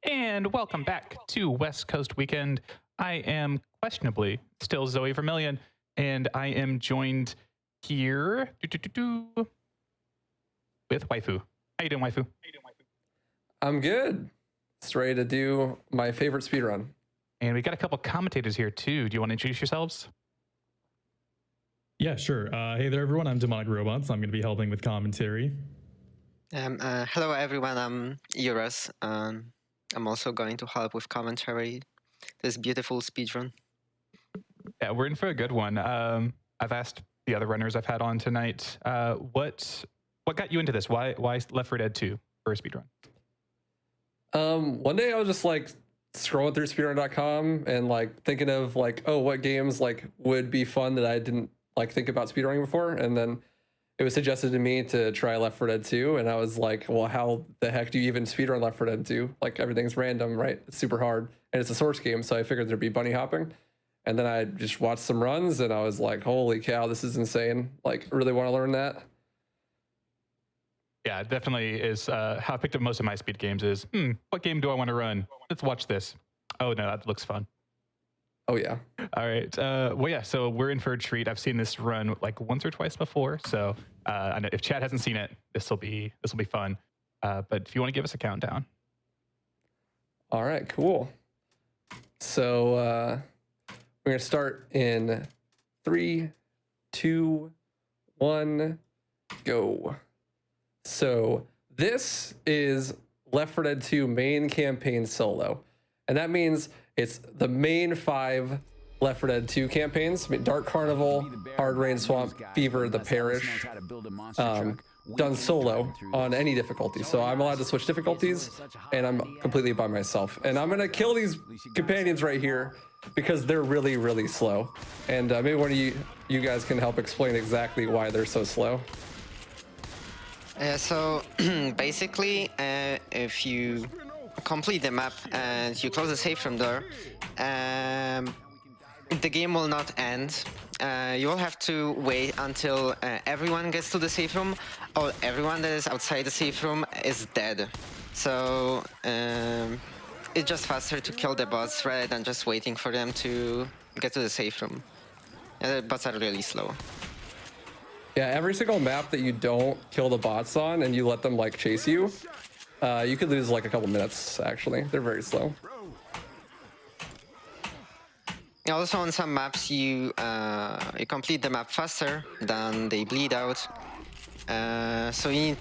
And welcome back to West Coast Weekend. I am questionably still ZoeVermilion, and I am joined here with Waifu. How you doing, Waifu? I'm good. Just ready to do my favorite speedrun. And we got a couple commentators here too. Do you want to introduce yourselves? Yeah, sure. Hey there, everyone. I'm DemonicRobots. I'm going to be helping with commentary. Hello, everyone. I'm Juras. I'm also going to help with commentary. This beautiful speedrun. Yeah, we're in for a good one. I've asked the other runners I've had on tonight, what got you into this? Why Left 4 Dead 2 for a speedrun? One day I was just like scrolling through speedrun.com and like thinking of like, oh, what games like would be fun that I didn't like think about speedrunning before, and then it was suggested to me to try Left 4 Dead 2, and I was like, well, how the heck do you even speedrun Left 4 Dead 2? Like, everything's random, right? It's super hard, and it's a source game, so I figured there'd be bunny hopping. And then I just watched some runs, and I was like, holy cow, this is insane. Like, really want to learn that. Yeah, it definitely is how I picked up most of my speed games is, what game do I want to run? Let's watch this. Oh, no, that looks fun. Oh, yeah. All right. Well, yeah, so we're in for a treat. I've seen this run like once or twice before, so I know if Chad hasn't seen it, this will be fun. But if you want to give us a countdown. All right, cool. So we're going to start in 3, 2, 1, go. So this is Left 4 Dead 2 main campaign solo. And that means it's the main 5 Left 4 Dead 2 campaigns. I mean, Dark Carnival, Hard Rain Swamp, Fever, The Parish, done solo on any difficulty. So I'm allowed to switch difficulties, and I'm completely by myself. And I'm going to kill these companions right here because they're really, really slow. And maybe one of you guys can help explain exactly why they're so slow. So basically, if you complete the map and you close the safe room door, the game will not end. You will have to wait until everyone gets to the safe room, or everyone that is outside the safe room is dead. So it's just faster to kill the bots rather than just waiting for them to get to the safe room. The bots are really slow. Yeah, every single map that you don't kill the bots on and you let them like chase you, you could lose like a couple minutes, actually. They're very slow. Also, on some maps, you complete the map faster than they bleed out. So you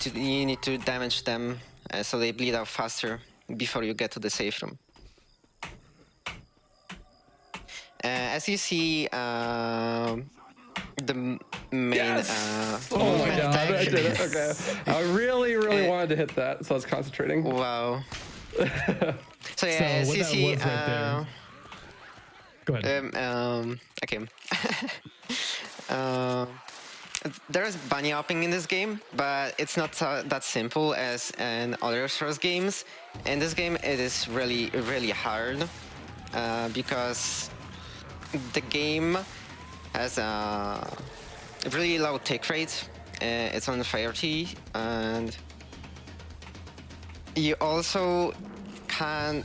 need to damage them so they bleed out faster before you get to the safe room. As you see, the main yes! Oh my god, I did it. Okay. I really wanted to hit that, so I was concentrating. Wow. So yeah, as you see, go ahead. Okay. There's bunny hopping in this game, but it's not that simple as in other Souls games. In this game, it is really, really hard because the game has a really low tick rate. It's on 30, and you also can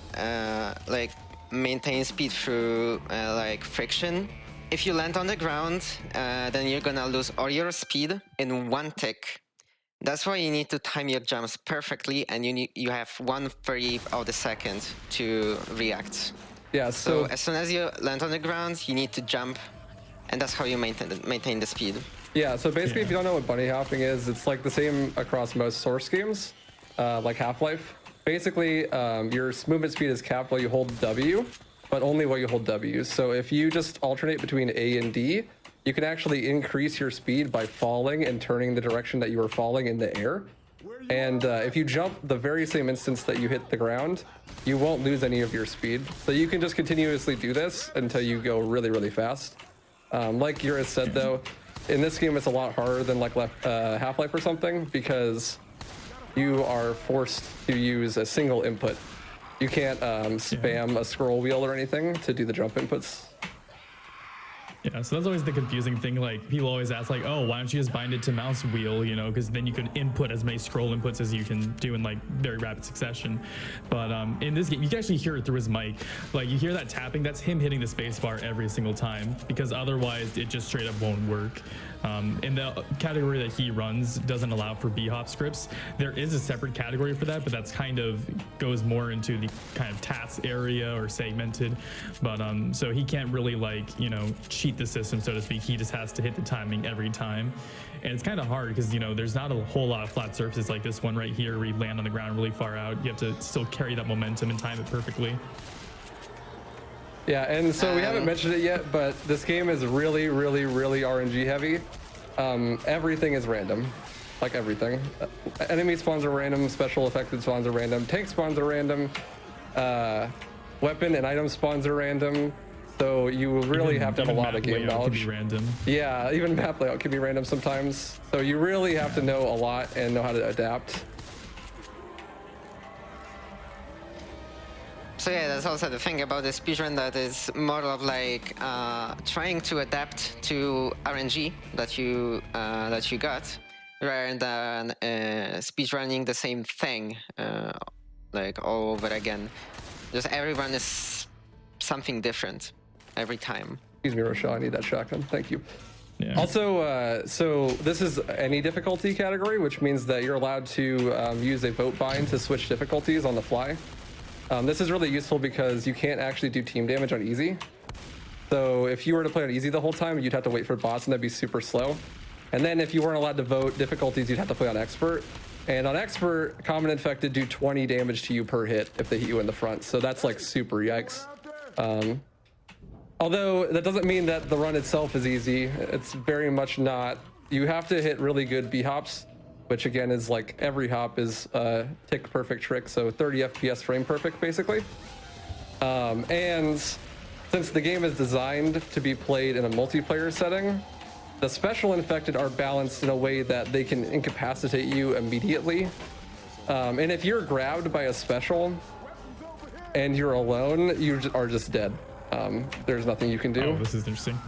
like maintain speed through like friction. If you land on the ground, then you're gonna lose all your speed in 1 tick. That's why you need to time your jumps perfectly, and you have 1/3 of the second to react. Yeah. So as soon as you land on the ground, you need to jump, and that's how you maintain the speed. Yeah. So basically, if you don't know what bunny hopping is, it's like the same across most Source games, like Half-Life. Basically, your movement speed is capped while you hold W, but only while you hold W. So if you just alternate between A and D, you can actually increase your speed by falling and turning the direction that you were falling in the air. And if you jump the very same instance that you hit the ground, you won't lose any of your speed. So you can just continuously do this until you go really, really fast. Like Juras said, though, in this game, it's a lot harder than like Half-Life or something, because you are forced to use a single input. You can't spam a scroll wheel or anything to do the jump inputs. Yeah, so that's always the confusing thing. Like people always ask, like, "Oh, why don't you just bind it to mouse wheel?" You know, because then you can input as many scroll inputs as you can do in like very rapid succession. But in this game, you can actually hear it through his mic. Like you hear that tapping, that's him hitting the space bar every single time, because otherwise it just straight up won't work. In the category that he runs doesn't allow for b-hop scripts. There is a separate category for that, but that's kind of goes more into the kind of task area or segmented. But so he can't really like, you know, cheat the system, so to speak. He just has to hit the timing every time, and it's kind of hard because, you know, there's not a whole lot of flat surfaces like this one right here where you land on the ground really far out. You have to still carry that momentum and time it perfectly. Yeah, and so we haven't mentioned it yet, but this game is really, really, really RNG heavy. Everything is random, like everything. Enemy spawns are random, special affected spawns are random, tank spawns are random, weapon and item spawns are random. So you really have to have a lot of game knowledge. Can be random. Yeah, even map layout can be random sometimes. So you really have to know a lot and know how to adapt. So yeah, that's also the thing about the speedrun, that is more of like trying to adapt to RNG that you got, rather than speedrunning the same thing like all over again. Just everyone is something different every time. Excuse me, Rochelle, I need that shotgun. Thank you. Yeah. Also, so this is any difficulty category, which means that you're allowed to use a vote bind to switch difficulties on the fly. This is really useful because you can't actually do team damage on easy. So if you were to play on easy the whole time, you'd have to wait for boss, and that'd be super slow. And then if you weren't allowed to vote difficulties, you'd have to play on expert. And on expert, common infected do 20 damage to you per hit if they hit you in the front. So that's like super yikes. Although that doesn't mean that the run itself is easy. It's very much not. You have to hit really good B-hops, which again is like every hop is a tick perfect trick. So 30 FPS frame perfect basically. And since the game is designed to be played in a multiplayer setting, the special infected are balanced in a way that they can incapacitate you immediately. And if you're grabbed by a special and you're alone, you are just dead. There's nothing you can do. Oh, this is interesting.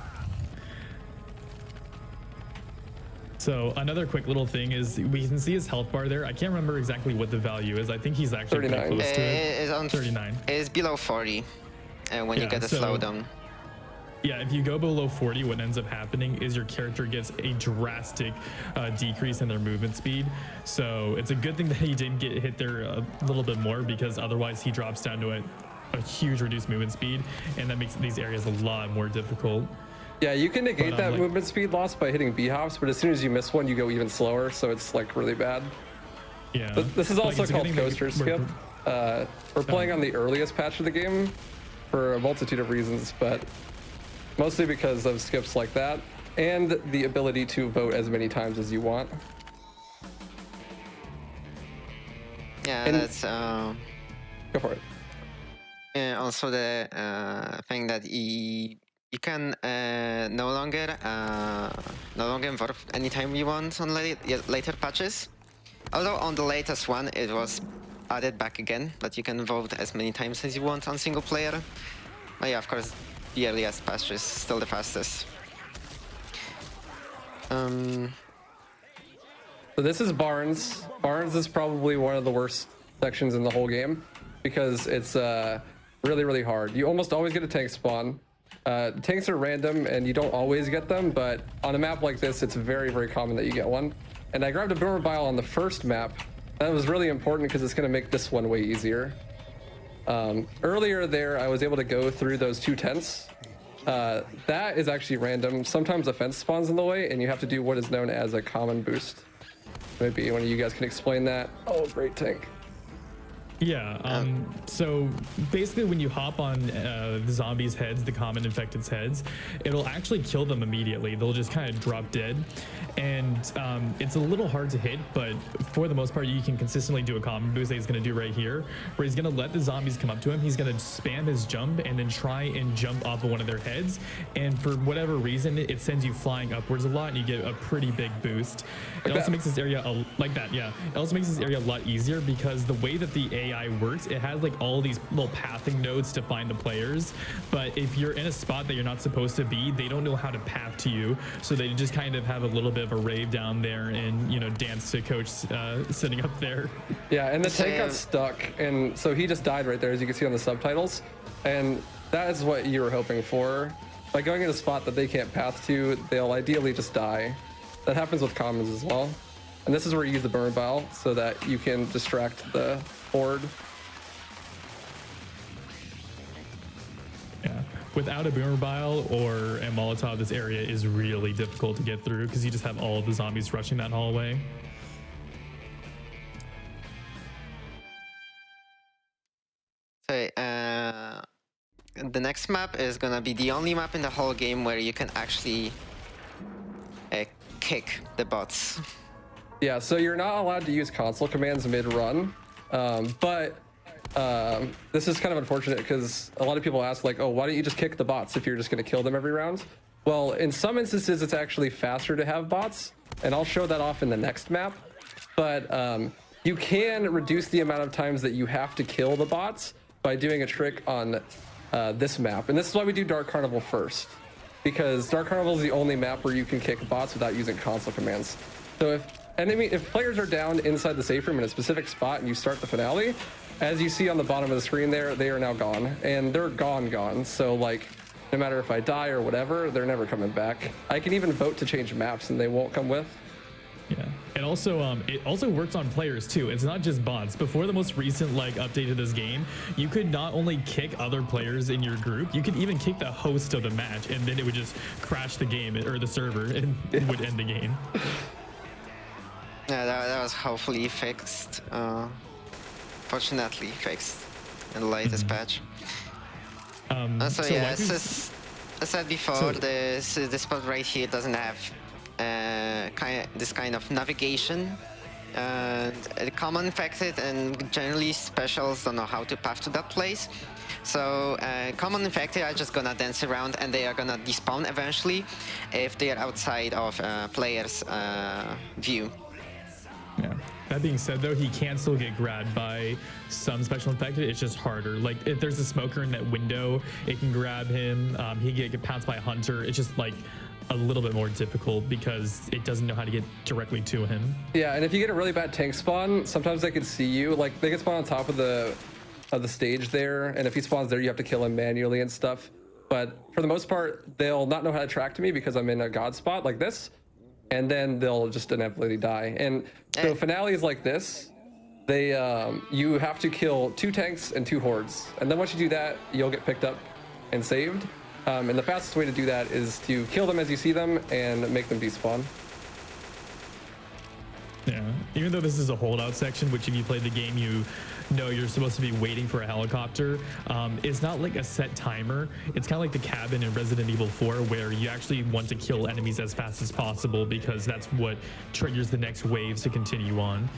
So another quick little thing is we can see his health bar there. I can't remember exactly what the value is. I think he's actually 39. pretty close to it. It's on 39. It's below 40 when you get a slowdown. Yeah, if you go below 40, what ends up happening is your character gets a drastic decrease in their movement speed. So it's a good thing that he didn't get hit there a little bit more, because otherwise he drops down to a huge reduced movement speed, and that makes these areas a lot more difficult. Yeah, you can negate that movement speed loss by hitting B-hops, but as soon as you miss one, you go even slower, so it's like really bad. Yeah. But this is also called coaster skip. We're playing on the earliest patch of the game for a multitude of reasons, but mostly because of skips like that and the ability to vote as many times as you want. Yeah, And that's go for it. also the thing that you can no longer vote anytime you want on later patches. Although on the latest one it was added back again that you can vote as many times as you want on single player. But yeah, of course, the earliest patch is still the fastest. So this is Barnes. Barnes is probably one of the worst sections in the whole game because it's really, really hard. You almost always get a tank spawn. Tanks are random and you don't always get them, but on a map like this, it's very, very common that you get one. And I grabbed a boomer bile on the first map. That was really important because it's going to make this one way easier. Earlier there, I was able to go through those two tents. That is actually random. Sometimes a fence spawns in the way and you have to do what is known as a common boost. Maybe one of you guys can explain that. Oh, great tank. Yeah, so basically when you hop on the zombies' heads, the common infected's heads, it'll actually kill them immediately. They'll just kind of drop dead. And it's a little hard to hit, but for the most part, you can consistently do a common boost that he's going to do right here, where he's going to let the zombies come up to him. He's going to spam his jump and then try and jump off of one of their heads. And for whatever reason, it sends you flying upwards a lot and you get a pretty big boost. It also makes this area like that, yeah. It also makes this area a lot easier because the way that the AI AI works, it has like all these little pathing nodes to find the players. But if you're in a spot that you're not supposed to be, they don't know how to path to you. So they just kind of have a little bit of a rave down there and, you know, dance to coach sitting up there. Yeah, and the tank got stuck. And so he just died right there, as you can see on the subtitles. And that is what you were hoping for. By going in a spot that they can't path to, they'll ideally just die. That happens with commons as well. And this is where you use the burn bile so that you can distract the horde. Yeah, without a boomer bile or a Molotov, this area is really difficult to get through because you just have all of the zombies rushing that hallway. So, the next map is gonna be the only map in the whole game where you can actually kick the bots. Yeah, so you're not allowed to use console commands mid-run, but this is kind of unfortunate because a lot of people ask like, oh, why don't you just kick the bots if you're just going to kill them every round? Well, in some instances, it's actually faster to have bots, and I'll show that off in the next map. But you can reduce the amount of times that you have to kill the bots by doing a trick on this map. And this is why we do Dark Carnival first, because Dark Carnival is the only map where you can kick bots without using console commands. So if players are down inside the safe room in a specific spot and you start the finale, as you see on the bottom of the screen there, they are now gone, and they're gone. So like, no matter if I die or whatever, they're never coming back. I can even vote to change maps and they won't come with. Yeah, it also works on players too. It's not just bots. Before the most recent like update of this game, you could not only kick other players in your group, you could even kick the host of the match, and then it would just crash the game or the server, and it would end the game. Yeah, that was hopefully fixed. Fortunately fixed in the latest patch. So yeah, as I said before, this spot right here doesn't have this kind of navigation. And the common infected and generally specials don't know how to path to that place. So common infected are just gonna dance around and they are gonna despawn eventually if they are outside of player's view. Yeah. That being said, though, he can still get grabbed by some special infected. It's just harder. Like if there's a smoker in that window, it can grab him. He can get pounced by a hunter. It's just like a little bit more difficult because it doesn't know how to get directly to him. Yeah, and if you get a really bad tank spawn, sometimes they can see you. Like they can spawn on top of the stage there, and if he spawns there, you have to kill him manually and stuff. But for the most part, they'll not know how to track to me because I'm in a god spot like this. And then they'll just inevitably die. And so finales like this, they you have to kill 2 tanks and 2 hordes. And then once you do that, you'll get picked up and saved. And the fastest way to do that is to kill them as you see them and make them despawn. Yeah, even though this is a holdout section, which if you played the game, you know you're supposed to be waiting for a helicopter. It's not like a set timer. It's kind of like the cabin in Resident Evil 4 where you actually want to kill enemies as fast as possible because that's what triggers the next waves to continue on.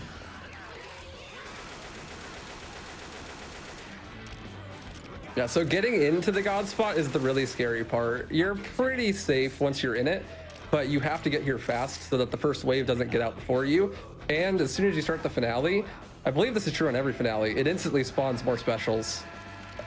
Yeah, so getting into the god spot is the really scary part. You're pretty safe once you're in it, but you have to get here fast so that the first wave doesn't get out before you. And as soon as you start the finale, I believe this is true on every finale, it instantly spawns more specials,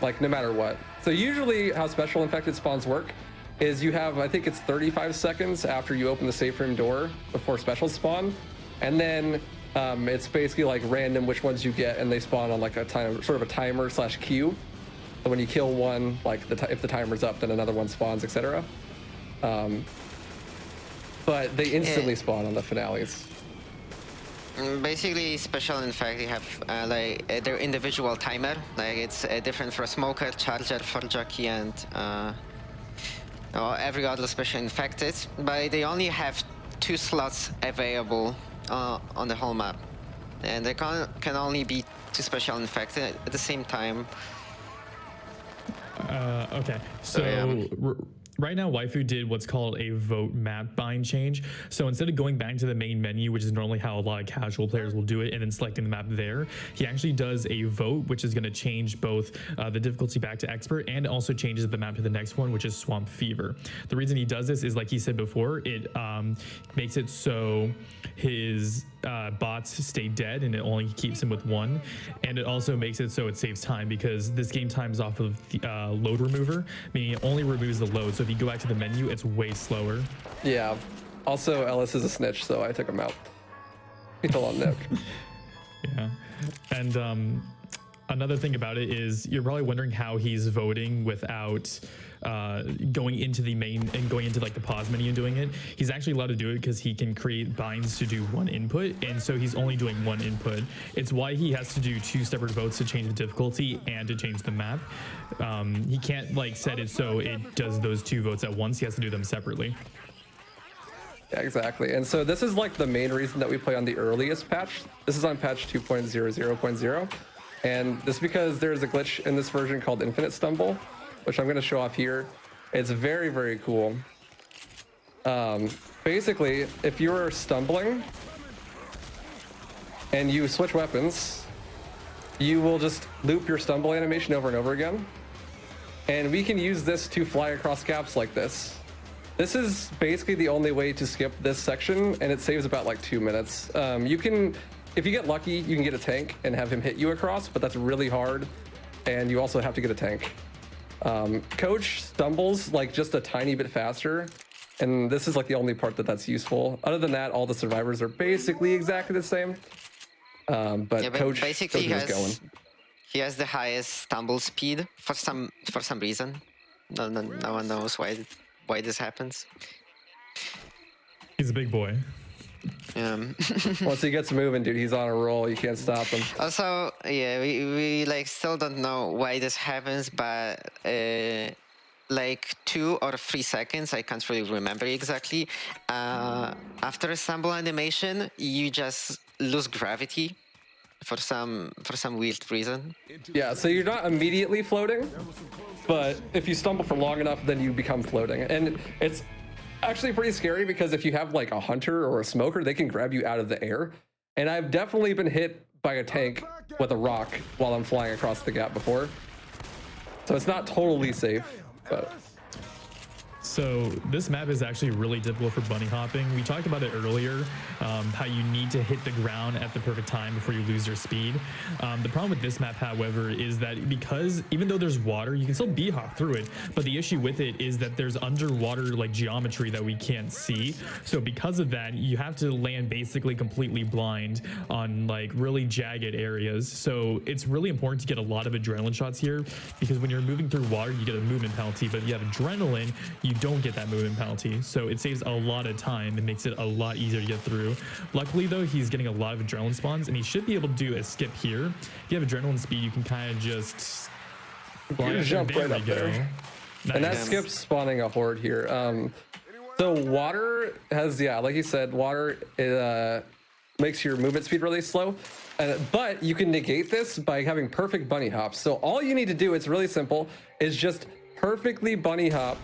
like no matter what. So usually how special infected spawns work is you have, I think it's 35 seconds after you open the safe room door before specials spawn. And then it's basically like random which ones you get, and they spawn on like a time, sort of a timer / queue. So when you kill one, like if the timer's up, then another one spawns, etc. But they instantly spawn on the finales. Basically, special infected have like their individual timer. Like it's different for a smoker, charger, for jockey, and every other special infected. But they only have 2 slots available on the whole map, and they can only be 2 special infected at the same time. Okay, so right now, Waifu did what's called a vote map bind change. So instead of going back to the main menu, which is normally how a lot of casual players will do it, and then selecting the map there, he actually does a vote, which is going to change both the difficulty back to expert and also changes the map to the next one, which is Swamp Fever. The reason he does this is, like he said before, it makes it so his bots stay dead and it only keeps him with one, and it also makes it so it saves time, because this game times off of the load remover, meaning it only removes the load. So if you go back to the menu, it's way slower. Yeah. Also, Ellis is a snitch, so I took him out. He told on Nick. Yeah. And another thing about it is you're probably wondering how he's voting without going into the main and going into like the pause menu and doing it. He's actually allowed to do it because he can create binds to do one input, and so he's only doing one input. It's why he has to do 2 separate votes to change the difficulty and to change the map. He can't like set it so it does those 2 votes at once. He has to do them separately. Yeah, exactly. And so this is like the main reason that we play on the earliest patch. This is on patch 2.00.0. And this is because there's a glitch in this version called Infinite Stumble, which I'm going to show off here. It's very, very cool. Basically, if you're stumbling and you switch weapons, you will just loop your stumble animation over and over again. And we can use this to fly across gaps like this. This is basically the only way to skip this section, and it saves about like 2 minutes. You can, if you get lucky, you can get a tank and have him hit you across, but that's really hard. And you also have to get a tank. Coach stumbles like just a tiny bit faster, and this is like the only part that's useful. Other than that, all the survivors are basically exactly the same. But Yeah, but Coach basically is going. he has the highest stumble speed for some reason. No one knows why this happens. He's a big boy. Once he gets moving, dude, he's on a roll. You can't stop him. Also, yeah, we like still don't know why this happens, but like 2 or 3 seconds, I can't really remember exactly. After a stumble animation, you just lose gravity for some weird reason. Yeah, so you're not immediately floating, but if you stumble for long enough, then you become floating. And it's actually pretty scary because if you have like a hunter or a smoker, they can grab you out of the air. And I've definitely been hit by a tank with a rock while I'm flying across the gap before. So it's not totally safe, but... So this map is actually really difficult for bunny hopping. We talked about it earlier, how you need to hit the ground at the perfect time before you lose your speed. The problem with this map, however, is that because even though there's water, you can still bee hop through it. But the issue with it is that there's underwater like geometry that we can't see. So because of that, you have to land basically completely blind on like really jagged areas. So it's really important to get a lot of adrenaline shots here, because when you're moving through water, you get a movement penalty. But if you have adrenaline, you don't get that movement penalty, so it saves a lot of time and makes it a lot easier to get through. Luckily though, he's getting a lot of adrenaline spawns, and he should be able to do a skip here. If you have adrenaline speed, you can kind of just jump right up there. Nice. And that skips spawning a horde here. So water has, yeah, like you said, water makes your movement speed really slow. But you can negate this by having perfect bunny hops. So all you need to do, it's really simple, is just perfectly bunny hop,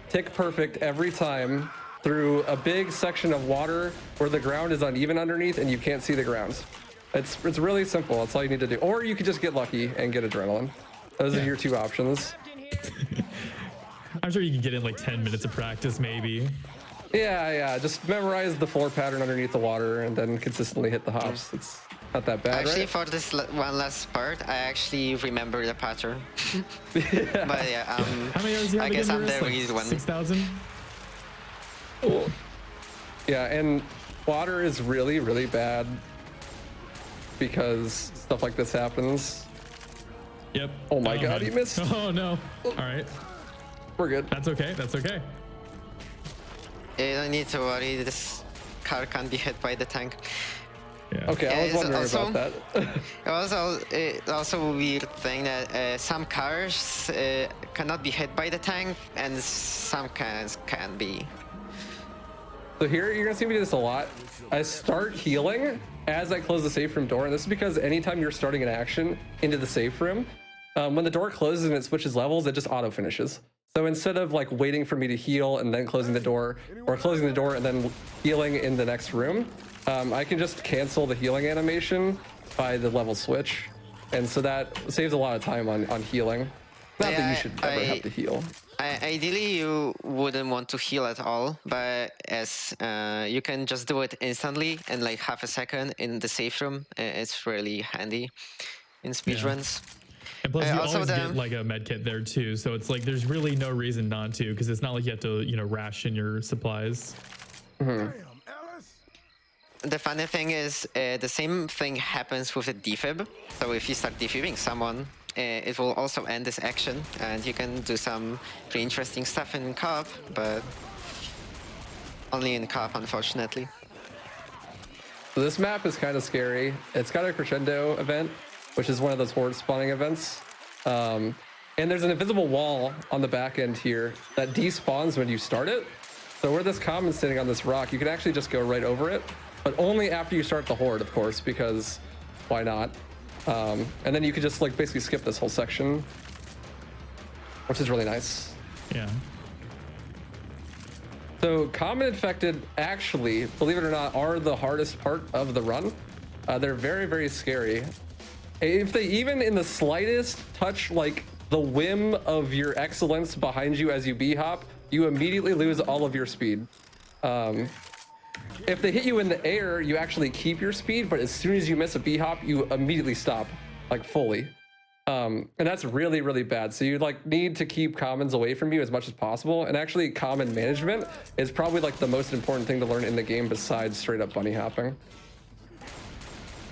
tick perfect every time through a big section of water where the ground is uneven underneath and you can't see the ground. It's really simple. That's all you need to do. Or you could just get lucky and get adrenaline. Those are your 2 options. I'm sure you can get in like 10 minutes of practice, maybe. Yeah. Just memorize the floor pattern underneath the water and then consistently hit the hops. It's not that bad, Actually, right? for this one last part, I actually remember the pattern. But yeah, How many hours do you have I guess again, I'm the Juras? real Like one. 6,000? Cool. Yeah, and water is really, really bad because stuff like this happens. Yep. Oh my God, man. he missed. Oh no. All right. We're good. That's okay. That's okay. You don't need to worry, this car can't be hit by the tank. Yeah. Okay, I was it's wondering also- about that. It's also a weird thing that some cars cannot be hit by the tank, and some cars can be. So here, you're gonna see me do this a lot. I start healing as I close the safe room door, and this is because anytime you're starting an action into the safe room, when the door closes and it switches levels, it just auto finishes. So instead of like waiting for me to heal and then closing the door, or closing the door and then healing in the next room, I can just cancel the healing animation by the level switch. And so that saves a lot of time on healing. Not that you should ever have to heal. Ideally, you wouldn't want to heal at all, but as you can just do it instantly in like half a second in the safe room. It's really handy in speedruns. And plus, you also always get like a med kit there too, so it's like there's really no reason not to, because it's not like you have to, you know, ration your supplies. The funny thing is, the same thing happens with a defib. So if you start defibbing someone, it will also end this action, and you can do some pretty interesting stuff in co-op, but only in co-op, unfortunately. So this map is kind of scary. It's got a crescendo event, which is one of those horde spawning events. And there's an invisible wall on the back end here that despawns when you start it. So where this common's sitting on this rock, you can actually just go right over it, but only after you start the horde, of course, because why not? And then you could just like basically skip this whole section, which is really nice. Yeah. So common infected, actually, believe it or not, are the hardest part of the run. They're very, very scary. If they even in the slightest touch like the whim of your excellence behind you as you b-hop, you immediately lose all of your speed. If they hit you in the air, you actually keep your speed, but as soon as you miss a b-hop, you immediately stop, like fully. And that's really, really bad. So you like need to keep commons away from you as much as possible. And actually common management is probably like the most important thing to learn in the game besides straight up bunny hopping.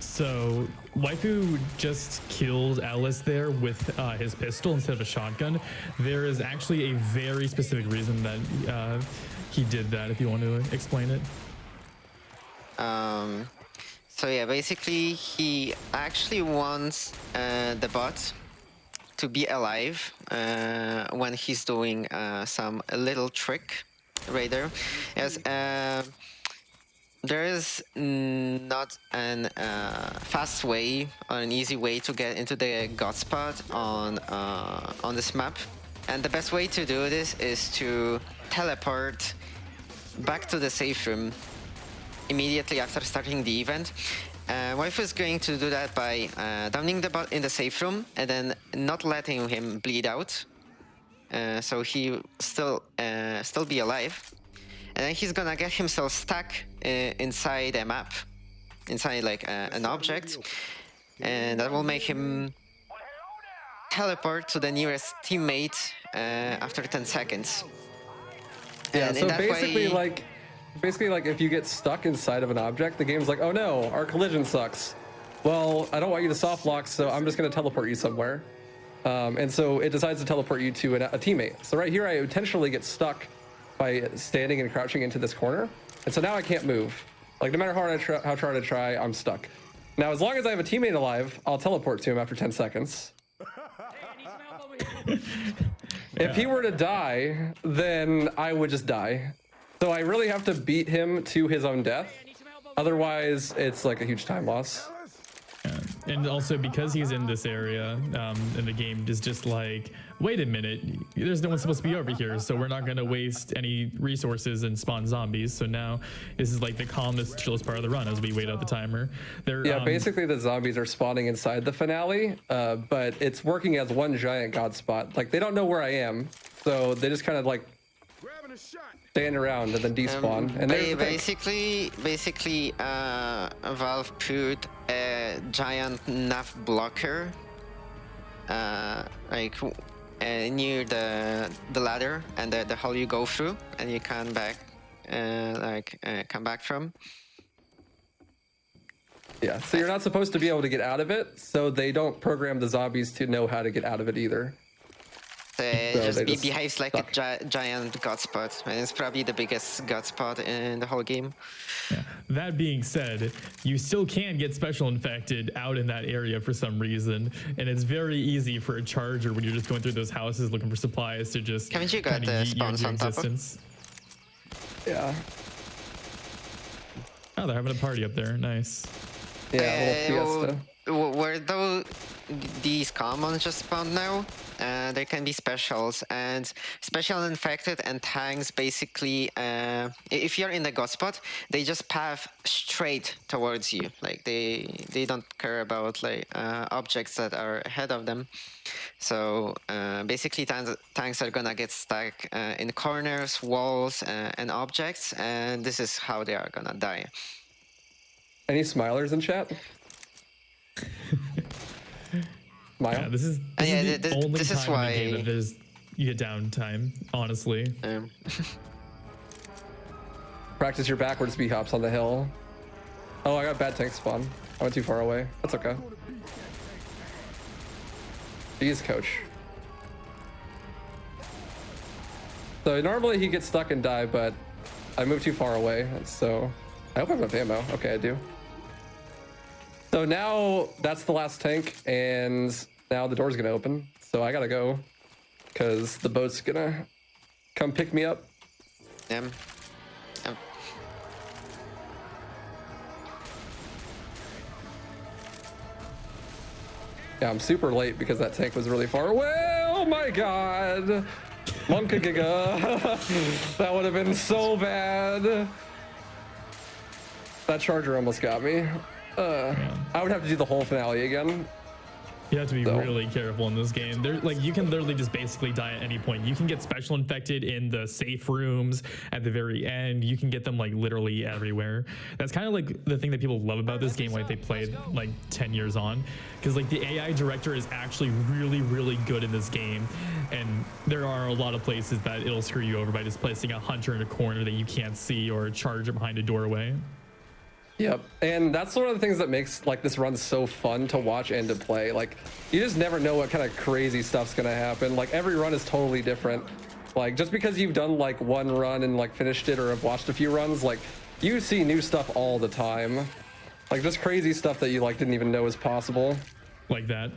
So Waifu just killed Alice there with his pistol instead of a shotgun. There is actually a very specific reason that he did that, if you want to explain it. So yeah, basically he actually wants the bot to be alive when he's doing some little trick right there. Yes, there is not an fast way or an easy way to get into the god spot on this map, and the best way to do this is to teleport back to the safe room immediately after starting the event. Waifu is going to do that by downing the bot in the safe room and then not letting him bleed out, so he still be alive. And then he's gonna get himself stuck inside a map, inside like an object, and that will make him teleport to the nearest teammate after 10 seconds. Yeah, and so basically like if you get stuck inside of an object, the game's like, oh no, our collision sucks. Well, I don't want you to soft lock, so I'm just gonna teleport you somewhere. And so it decides to teleport you to a teammate. So right here, I intentionally get stuck by standing and crouching into this corner. And so now I can't move. Like no matter how hard I try, I'm stuck. Now, as long as I have a teammate alive, I'll teleport to him after 10 seconds. If he were to die, then I would just die. So I really have to beat him to his own death. Otherwise, it's like a huge time loss. Yeah. And also because he's in this area, and the game is just like, wait a minute, there's no one supposed to be over here, so we're not going to waste any resources and spawn zombies. So now this is like the calmest, chillest part of the run as we wait out the timer. Yeah, basically the zombies are spawning inside the finale, but it's working as one giant god spot. Like they don't know where I am, so they just kind of like stand around and then despawn. And basically, Valve put a giant nav blocker, near the ladder and the hole you go through, and you can come back from. Yeah, so you're not supposed to be able to get out of it, so they don't program the zombies to know how to get out of it either. It behaves like a giant god spot, and it's probably the biggest god spot in the whole game. Yeah. That being said, you still can get special infected out in that area for some reason, and it's very easy for a charger when you're just going through those houses looking for supplies to just haven't you got the spawns on top of? Yeah. Oh, they're having a party up there. Nice. Yeah, a little fiesta. where though these commons just spawn now, there can be specials, and special infected and tanks basically, if you're in the god spot, they just path straight towards you. Like they don't care about like objects that are ahead of them. So basically tanks are gonna get stuck in corners, walls, and objects, and this is how they are gonna die. Any smilers in chat? Smile? Yeah, this is yeah, the only this is time why- in the game that you get downtime, honestly. Practice your backwards speed hops on the hill. Oh, I got bad tank spawn. I went too far away. That's okay. Jeez, coach. So normally he gets stuck and die, but I moved too far away. So I hope I have enough ammo. Okay, I do. So now that's the last tank, and now the door's gonna open. So I gotta go, because the boat's gonna come pick me up. Yeah. Yeah, I'm super late because that tank was really far away. Oh my god. Monka Giga. That would have been so bad. That charger almost got me. I would have to do the whole finale again. You have to be really careful in this game. There, like, you can literally just basically die at any point. You can get special infected in the safe rooms at the very end. You can get them like literally everywhere. That's kind of like the thing that people love about this game, like they played like 10 years on, because like the AI director is actually really, really good in this game. And there are a lot of places that it'll screw you over by just placing a hunter in a corner that you can't see, or a charger behind a doorway. Yep, and that's one of the things that makes like this run so fun to watch and to play. Like, you just never know what kind of crazy stuff's gonna happen. Like, every run is totally different. Like, just because you've done like one run and like finished it, or have watched a few runs, like you see new stuff all the time. Like just crazy stuff that you like didn't even know was possible. Like that.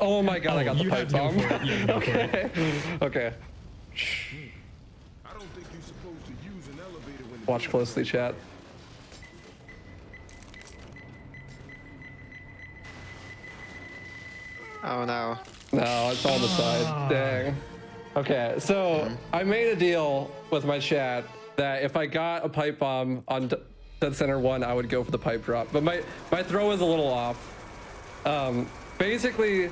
Oh my god, I got the you pipe have to go bomb. for it. Yeah, go for it. Okay. I don't think you're supposed to use an elevator when Watch closely, chat. Oh no. No, it's on the side. Dang. Okay, so I made a deal with my chat that if I got a pipe bomb on Dead Center 1, I would go for the pipe drop. But my throw is a little off. Basically,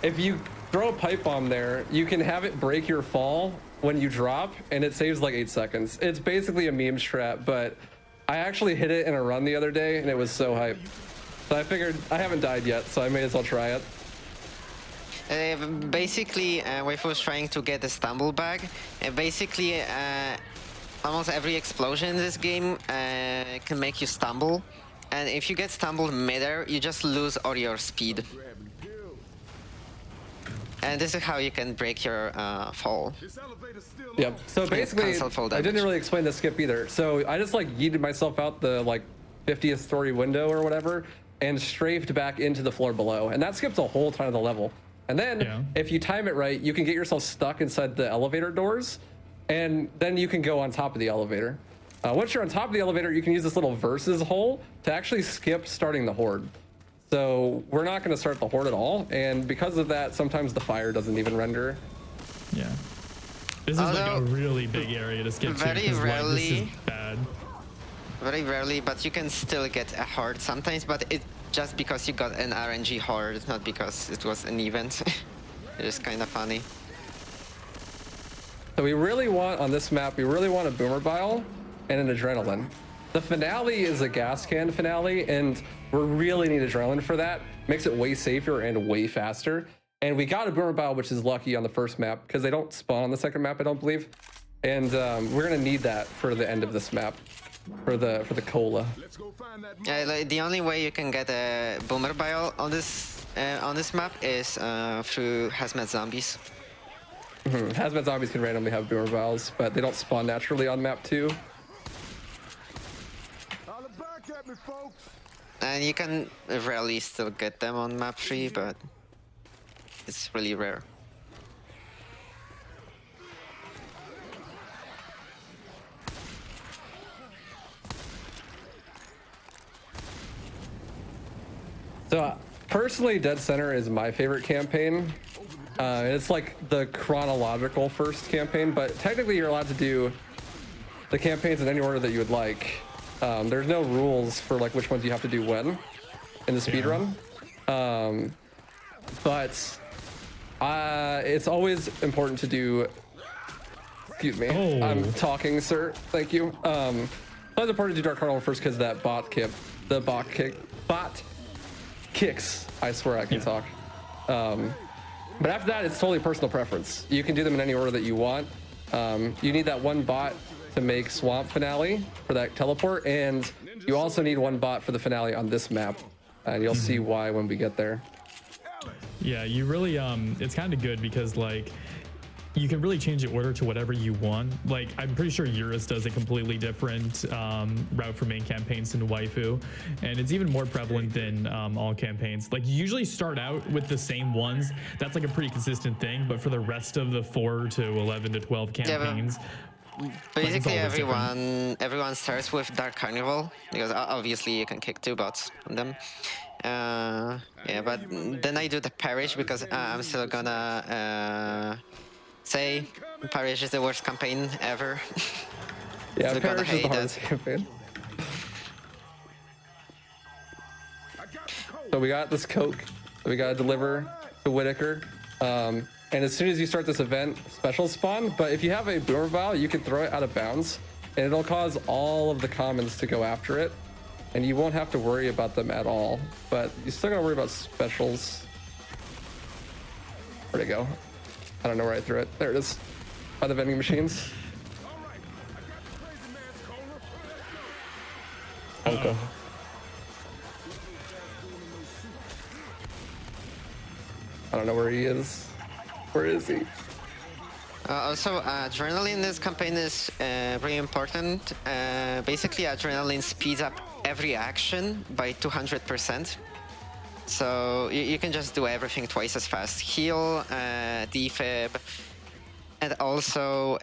if you throw a pipe bomb there, you can have it break your fall when you drop, and it saves like 8 seconds. It's basically a meme trap, but I actually hit it in a run the other day, and it was so hype. So I figured I haven't died yet, so I may as well try it. Basically, Waifu was trying to get the stumble bag. Basically, almost every explosion in this game can make you stumble. And if you get stumbled midair, you just lose all your speed. And this is how you can break your fall. Yep. So basically, cancel fall I didn't damage. really explain the skip either. So I just like yeeted myself out the like 50th story window or whatever, and strafed back into the floor below. And that skips a whole ton of the level. And then if you time it right, you can get yourself stuck inside the elevator doors, and then you can go on top of the elevator. Once you're on top of the elevator, you can use this little versus hole to actually skip starting the horde. So we're not going to start the horde at all, and because of that, sometimes the fire doesn't even render. Yeah. This is like a Although, really big area to skip to. very 'cause, like, this rarely- is bad. Very rarely, but you can still get a horde sometimes, but it just because you got an RNG horde, not because it was an event. It is kind of funny. So we really want, on this map, we really want a boomer bile and an adrenaline. The finale is a gas can finale, and we really need adrenaline for that. Makes it way safer and way faster. And we got a boomer bile, which is lucky on the first map, because they don't spawn on the second map, I don't believe. And we're gonna need that for the end of this map, for the cola. Let's go find that Like, the only way you can get a boomer bile on this map is through hazmat zombies. Hazmat zombies can randomly have boomer biles, but they don't spawn naturally on map 2. Holla back at me, folks. And you can rarely still get them on map 3, but it's really rare. So personally, Dead Center is my favorite campaign. It's like the chronological first campaign, but technically you're allowed to do the campaigns in any order that you would like. There's no rules for like which ones you have to do when in the speed run. But it's always important to do. Excuse me, I'm talking, sir. Thank you. It's always important to do Dark Carnival first because that bot kicks. I swear I can talk. But after that, it's totally personal preference. You can do them in any order that you want. You need that one bot to make Swamp Finale for that teleport, and you also need one bot for the finale on this map. And you'll see why when we get there. Yeah, you really it's kind of good because like you can really change the order to whatever you want. Like I'm pretty sure Juras does a completely different route for main campaigns than Waifu, and it's even more prevalent than all campaigns. Like you usually start out with the same ones. That's like a pretty consistent thing, but for the rest of the 4 to 11 to 12 campaigns, basically everyone starts with Dark Carnival because obviously you can kick 2 bots on them. Yeah, but then I do the Parish because I'm still gonna say Parish is the worst campaign ever. Yeah, Still Parish is the hate hardest it. campaign. So we got this Coke that we gotta deliver to Whitaker. And as soon as you start this event, specials spawn. But if you have a boomer vial, you can throw it out of bounds, and it'll cause all of the commons to go after it, and you won't have to worry about them at all. But you still gotta worry about specials. Where'd it go? I don't know where I threw it. There it is, by the vending machines. Okay. I don't know where he is. Where is he? Also, adrenaline in this campaign is really important. Basically, adrenaline speeds up every action by 200%. So you can just do everything twice as fast. Heal, defib, and also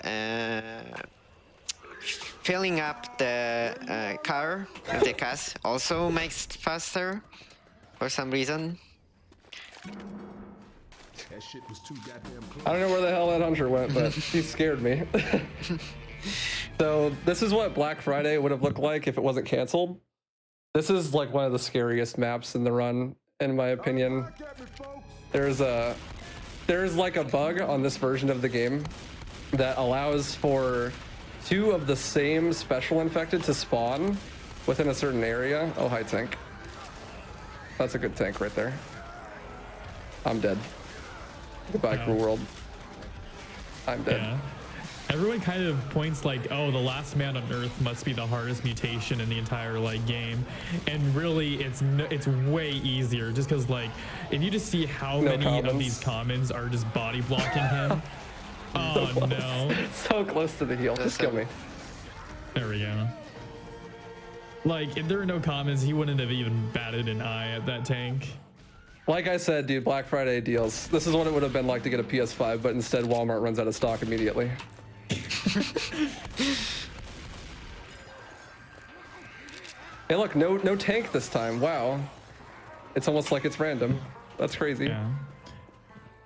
filling up the car, the CAS, also makes it faster for some reason. That shit was too goddamn close. I don't know where the hell that hunter went, but he scared me. So this is what Black Friday would have looked like if it wasn't canceled. This is like one of the scariest maps in the run, in my opinion. There's like a bug on this version of the game that allows for 2 of the same special infected to spawn within a certain area. Oh, hi, tank. That's a good tank right there. I'm dead. Goodbye, cruel world. I'm dead. yeah. Everyone kind of points like, oh, the last man on Earth must be the hardest mutation in the entire like game, and really it's way easier just because like if you just see how many of these commons are just body blocking him. Oh so no! So close to the heal. Just kill me. There we go. Like if there were no commons, he wouldn't have even batted an eye at that tank. Like I said, dude, Black Friday deals. This is what it would have been like to get a PS5, but instead Walmart runs out of stock immediately. Hey, look, no tank this time. Wow. It's almost like it's random. That's crazy. Yeah.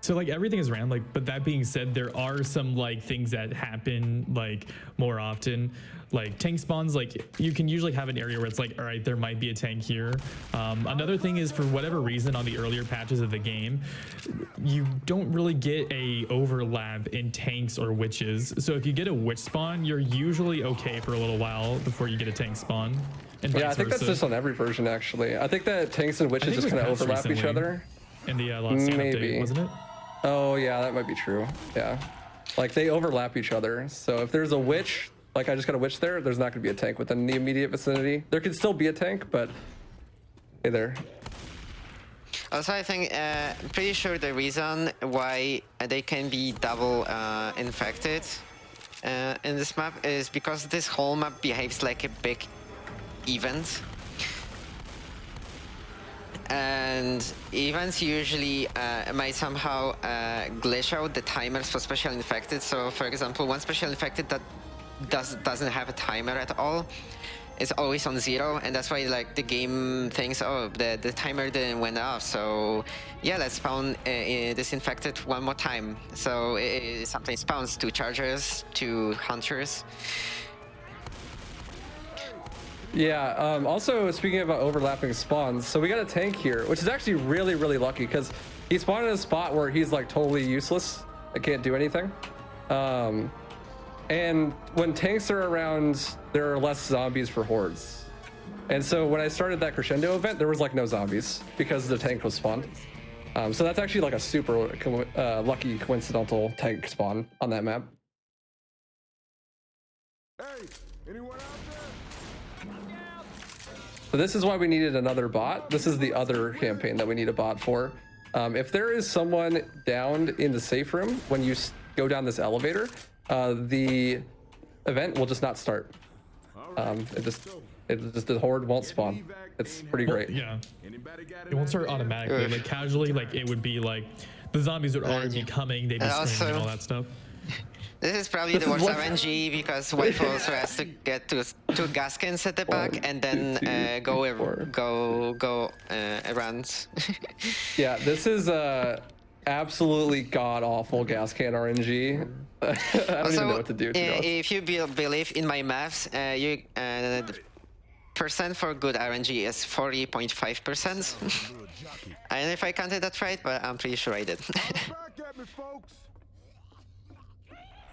So like everything is random, like, but that being said, there are some like things that happen like more often, like tank spawns. Like you can usually have an area where it's like, all right, there might be a tank here. Another thing is, for whatever reason on the earlier patches of the game, you don't really get a overlap in tanks or witches. So if you get a witch spawn, you're usually okay for a little while before you get a tank spawn. And yeah, I think that's just on every version actually. I think that tanks and witches just kind of overlap each other. In the last update, wasn't it? Oh yeah, that might be true. Yeah, like they overlap each other. So if there's a witch, like I just got a witch there, there's not gonna be a tank within the immediate vicinity. There could still be a tank, but hey there. Also, I think I'm pretty sure the reason why they can be double infected in this map is because this whole map behaves like a big event. And events usually might somehow glitch out the timers for special infected. So, for example, one special infected that doesn't have a timer at all it's always on 0, and that's why like the game thinks, oh, the timer didn't went off, so yeah, let's spawn disinfected one more time. So it sometimes spawns 2 chargers, 2 hunters. Yeah, also speaking about overlapping spawns, so we got a tank here, which is actually really, really lucky because he spawned in a spot where he's like totally useless. I can't do anything. And when tanks are around, there are less zombies for hordes. And so when I started that crescendo event, there was like no zombies because the tank was spawned. So that's actually like a super lucky coincidental tank spawn on that map. Hey, anyone out there? So this is why we needed another bot. This is the other campaign that we need a bot for. If there is someone downed in the safe room when you go down this elevator, the event will just not start. The horde won't spawn. It's pretty great. Yeah, it won't start automatically. Like casually, like it would be like the zombies would already be coming. They'd be screaming and all that stuff. This is probably the worst RNG because Waifu also has to get to 2 gas cans at the back and then go around. Yeah, this is absolutely god awful gas can RNG. I don't even know what to do. If you believe in my maths, the percent for good RNG is 40.5%. I don't know if I counted that right, but I'm pretty sure I did. Back at me, folks.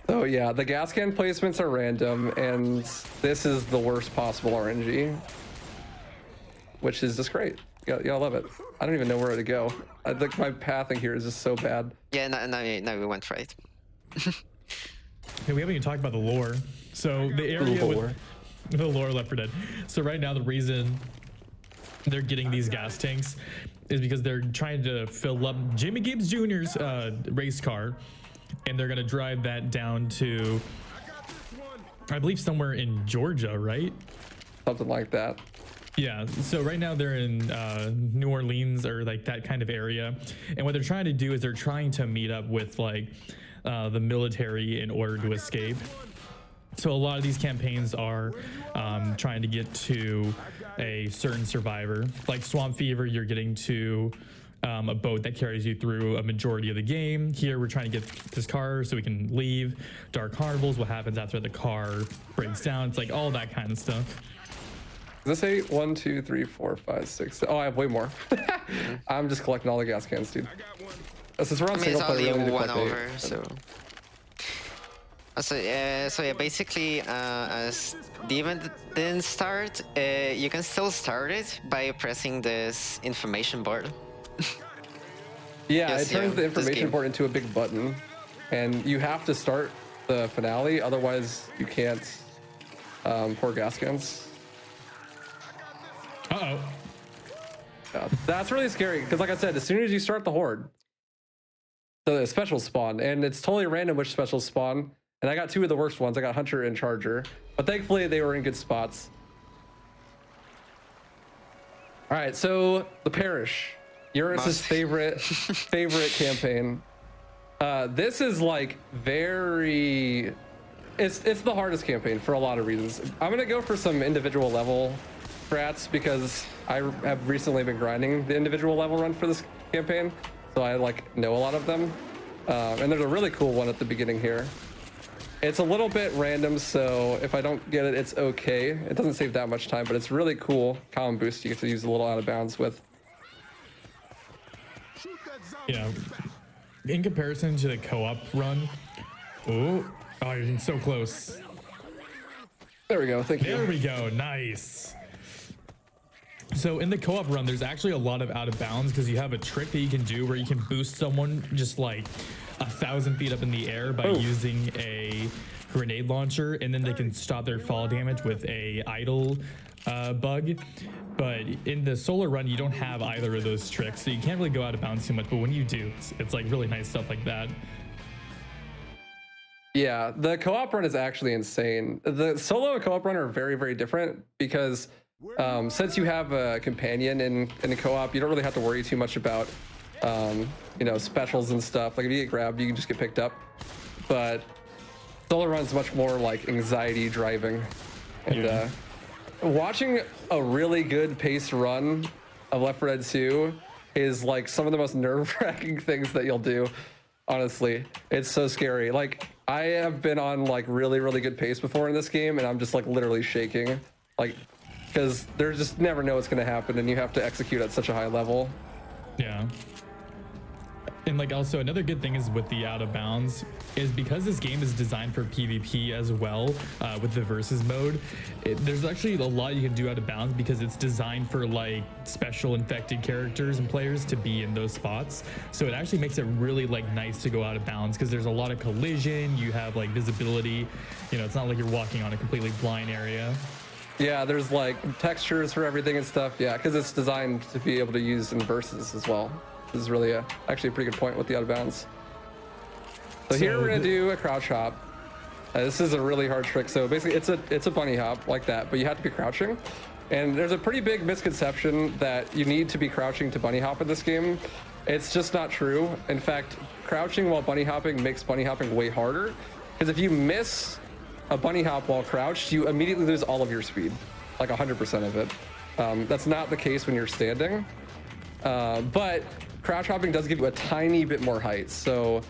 So yeah, the gas can placements are random, and this is the worst possible RNG, which is just great. Y'all love it. I don't even know where to go. I think my pathing here is just so bad. Yeah, now we went right. Hey, we haven't even talked about the lore. So the area with the lore Left 4 Dead. So right now the reason they're getting these gas tanks is because they're trying to fill up Jimmy Gibbs Jr.'s race car, and they're gonna drive that down to, I believe, somewhere in Georgia, right? Something like that. Yeah, so right now they're in New Orleans or like that kind of area, and what they're trying to do is they're trying to meet up with like the military in order to escape. So a lot of these campaigns are trying to get to a certain survivor. Like Swamp Fever, you're getting to a boat that carries you through a majority of the game. Here we're trying to get this car so we can leave. Dark Carnivals, what happens after the car breaks down. It's like all that kind of stuff. Does this say 1, 2, 3, 4, 5, 6? Oh, I have way more. I'm just collecting all the gas cans, dude. Since we're on single player, it's we only only one over, so. So yeah, basically, as the event didn't start, you can still start it by pressing this information board. Yeah, Yes, it turns yeah, the this information game. board into a big button, and you have to start the finale, otherwise you can't pour gas cans. Uh-oh. That's really scary, because like I said, as soon as you start the horde, the specials spawn, and it's totally random which specials spawn, and I got 2 of the worst ones. I got Hunter and Charger, but thankfully they were in good spots. All right, so the Parish, Eurus's favorite campaign. This is like very, it's the hardest campaign for a lot of reasons. I'm gonna go for some individual level strats because I have recently been grinding the individual level run for this campaign, so I like know a lot of them. And there's a really cool one at the beginning here. It's a little bit random, so if I don't get it, it's okay. It doesn't save that much time, but it's really cool. Common boost you get to use a little out of bounds with. Yeah. In comparison to the co-op run, oh, you're so close. There we go. Thank you. There we go. Nice. So in the co-op run, there's actually a lot of out of bounds because you have a trick that you can do where you can boost someone just like 1,000 feet up in the air by using a grenade launcher, and then they can stop their fall damage with a idle bug. But in the solar run, you don't have either of those tricks, so you can't really go out of bounds too much. But when you do, it's like really nice stuff like that. Yeah, the co-op run is actually insane. The solo and co-op run are very, very different because since you have a companion in the co-op, you don't really have to worry too much about you know, specials and stuff. Like if you get grabbed, you can just get picked up. But solo run's much more like anxiety driving, and watching a really good paced run of Left 4 Dead 2 is like some of the most nerve-wracking things that you'll do. Honestly, it's so scary. Like, I have been on like really, really good pace before in this game, and I'm just like literally shaking, like, because there's just never know what's gonna happen, and you have to execute at such a high level. Yeah. And like also another good thing is with the out of bounds is because this game is designed for PvP as well, with the versus mode, there's actually a lot you can do out of bounds because it's designed for like special infected characters and players to be in those spots. So it actually makes it really like nice to go out of bounds because there's a lot of collision, you have like visibility, you know, it's not like you're walking on a completely blind area. Yeah, there's like textures for everything and stuff. Yeah, because it's designed to be able to use in versus as well. This is really actually a pretty good point with the out of bounds. So here we're gonna do a crouch hop. This is a really hard trick. So basically it's a bunny hop like that, but you have to be crouching. And there's a pretty big misconception that you need to be crouching to bunny hop in this game. It's just not true. In fact, crouching while bunny hopping makes bunny hopping way harder. Because if you miss a bunny hop while crouched, you immediately lose all of your speed, like 100% of it. That's not the case when you're standing. But crouch hopping does give you a tiny bit more height. So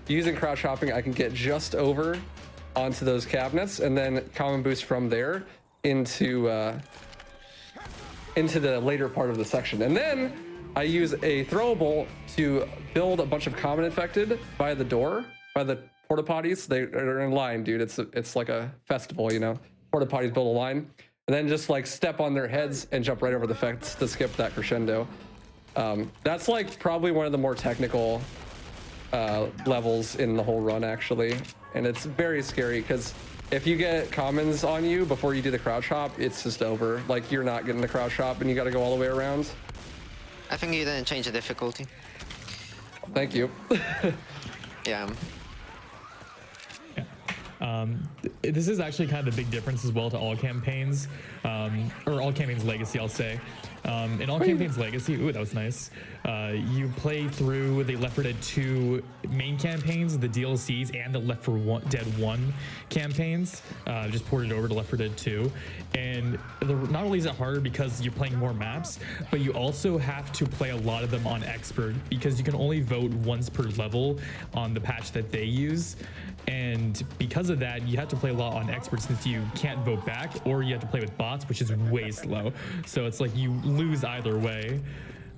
using crouch hopping, I can get just over onto those cabinets and then common boost from there into the later part of the section. And then I use a throwable to build a bunch of common infected by the door, by the porta potties. They are in line, dude. It's like a festival, you know. Porta potties build a line, and then just like step on their heads and jump right over the fence to skip that crescendo. That's like probably one of the more technical levels in the whole run, actually, and it's very scary because if you get commons on you before you do the crouch hop, it's just over. Like, you're not getting the crouch hop, and you got to go all the way around. I think you didn't change the difficulty. Thank you. Yeah. This is actually kind of the big difference as well to all campaigns, or all campaigns legacy, I'll say. In all campaigns legacy, ooh, that was nice. You play through the Left 4 Dead 2 main campaigns, the DLCs, and the Left 4 Dead 1 campaigns. Just ported over to Left 4 Dead 2. And not only is it harder because you're playing more maps, but you also have to play a lot of them on expert because you can only vote once per level on the patch that they use. And because of that, you have to play a lot on expert since you can't vote back, or you have to play with bots, which is way slow. So it's like you lose either way.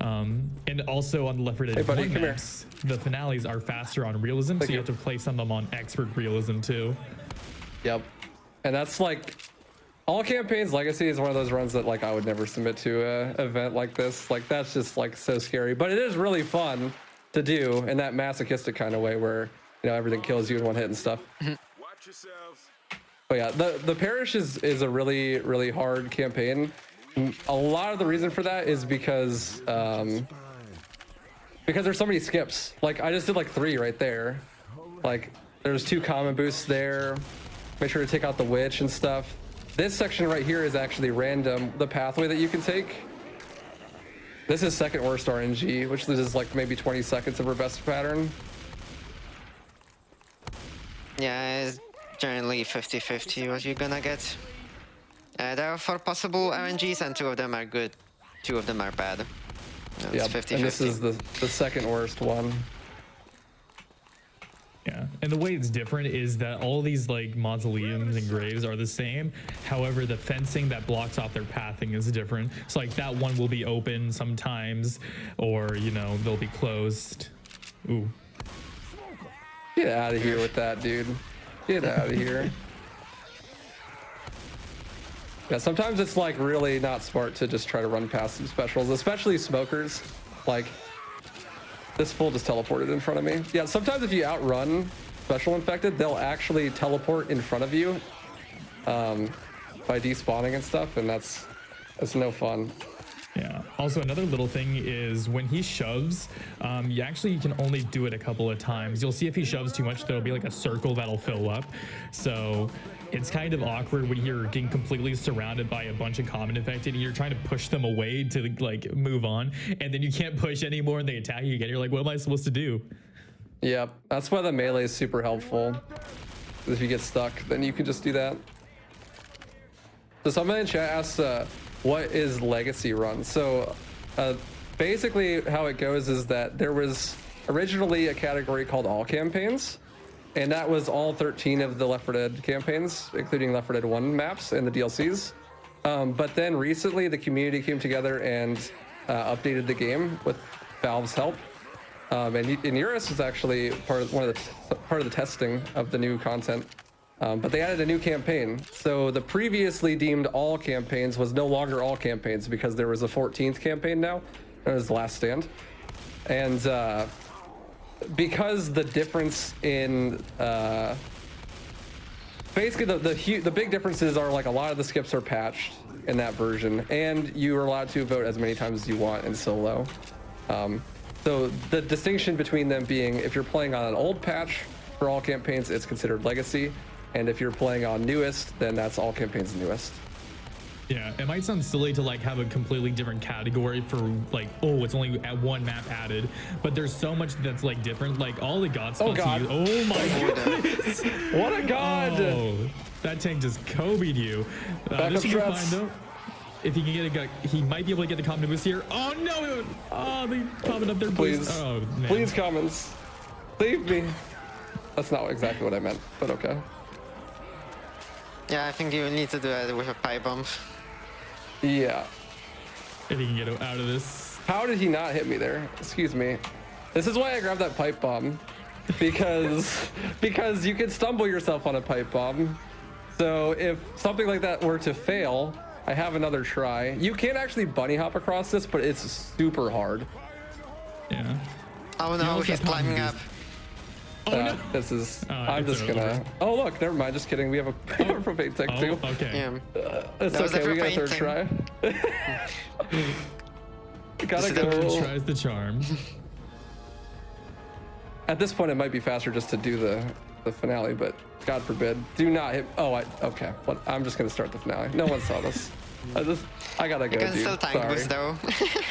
And also on the Left 4 Dead 1 maps, the finales are faster on realism, so you have to play some of them on expert realism too. Yep. And that's like, all campaigns legacy is one of those runs that like I would never submit to a event like this. Like, that's just like so scary, but it is really fun to do in that masochistic kind of way where, you know, everything kills you in one hit and stuff. Watch yourselves. But yeah, the parish is a really, really hard campaign. A lot of the reason for that is because there's so many skips. Like, I just did like 3 right there. Like, there's 2 common boosts there. Make sure to take out the witch and stuff. This section right here is actually random, the pathway that you can take. This is second worst RNG, which loses like maybe 20 seconds of her best pattern. Yeah, it's generally 50-50 what you're gonna get. There are 4 possible RNGs and 2 of them are good. 2 of them are bad. Yeah, It's 50-50. and this is the second worst one. Yeah, and the way it's different is that all these like mausoleums and graves are the same. However, the fencing that blocks off their pathing is different. So like that one will be open sometimes, or you know, they'll be closed. Ooh. Get out of here with that, dude. Get out of here. Yeah, sometimes it's like really not smart to just try to run past some specials, especially smokers. Like, this fool just teleported in front of me. Yeah, sometimes if you outrun special infected, they'll actually teleport in front of you by despawning and stuff, and that's no fun. Yeah. Also, another little thing is when he shoves, you can only do it a couple of times. You'll see if he shoves too much, there'll be like a circle that'll fill up. So it's kind of awkward when you're getting completely surrounded by a bunch of common infected and you're trying to push them away to like move on, and then you can't push anymore and they attack you again. You're like, what am I supposed to do? Yep, that's why the melee is super helpful. If you get stuck, then you can just do that. So somebody in chat asked, what is legacy run? So basically how it goes is that there was originally a category called all campaigns, and that was all 13 of the Left 4 Dead campaigns, including Left 4 Dead 1 maps and the DLCs. But then recently the community came together and updated the game with Valve's help. And Juras was actually part of the testing of the new content. But they added a new campaign. So the previously deemed all campaigns was no longer all campaigns because there was a 14th campaign now. It was The Last Stand. And because the difference in basically the big differences are like a lot of the skips are patched in that version, and you are allowed to vote as many times as you want in solo. So the distinction between them being, if you're playing on an old patch for all campaigns, it's considered legacy, and if you're playing on newest, then that's all campaigns newest. Yeah, it might sound silly to like have a completely different category for like, oh, it's only at one map added, but there's so much that's like different. Like all the god spots. Oh my goodness! What a god! Oh, that tank just Kobe'd you. This should be fine though. If he can get he might be able to get the common boost here. Oh no! Oh, they popping up their please, boost. Oh man. Please, comments, save me. That's not exactly what I meant, but okay. Yeah, I think you need to do it with a pipe bomb. Yeah. If he can get out of this. How did he not hit me there? Excuse me. This is why I grabbed that pipe bomb, because you can stumble yourself on a pipe bomb. So if something like that were to fail, I have another try. You can actually bunny hop across this, but it's super hard. Yeah. Oh no, he's climbing up. Oh no. This is. Oh, I'm it's just gonna. over. Oh look, never mind. Just kidding. We have a propane tank too. Okay. Yeah. It's That was a okay. We got a third propane try. Gotta Third go. tries the charm. At this point, it might be faster just to do the finale, but God forbid. Do not hit. Oh, okay. What? I'm just gonna start the finale. No one saw this. I gotta go, You can dude. still tank Sorry. boost though.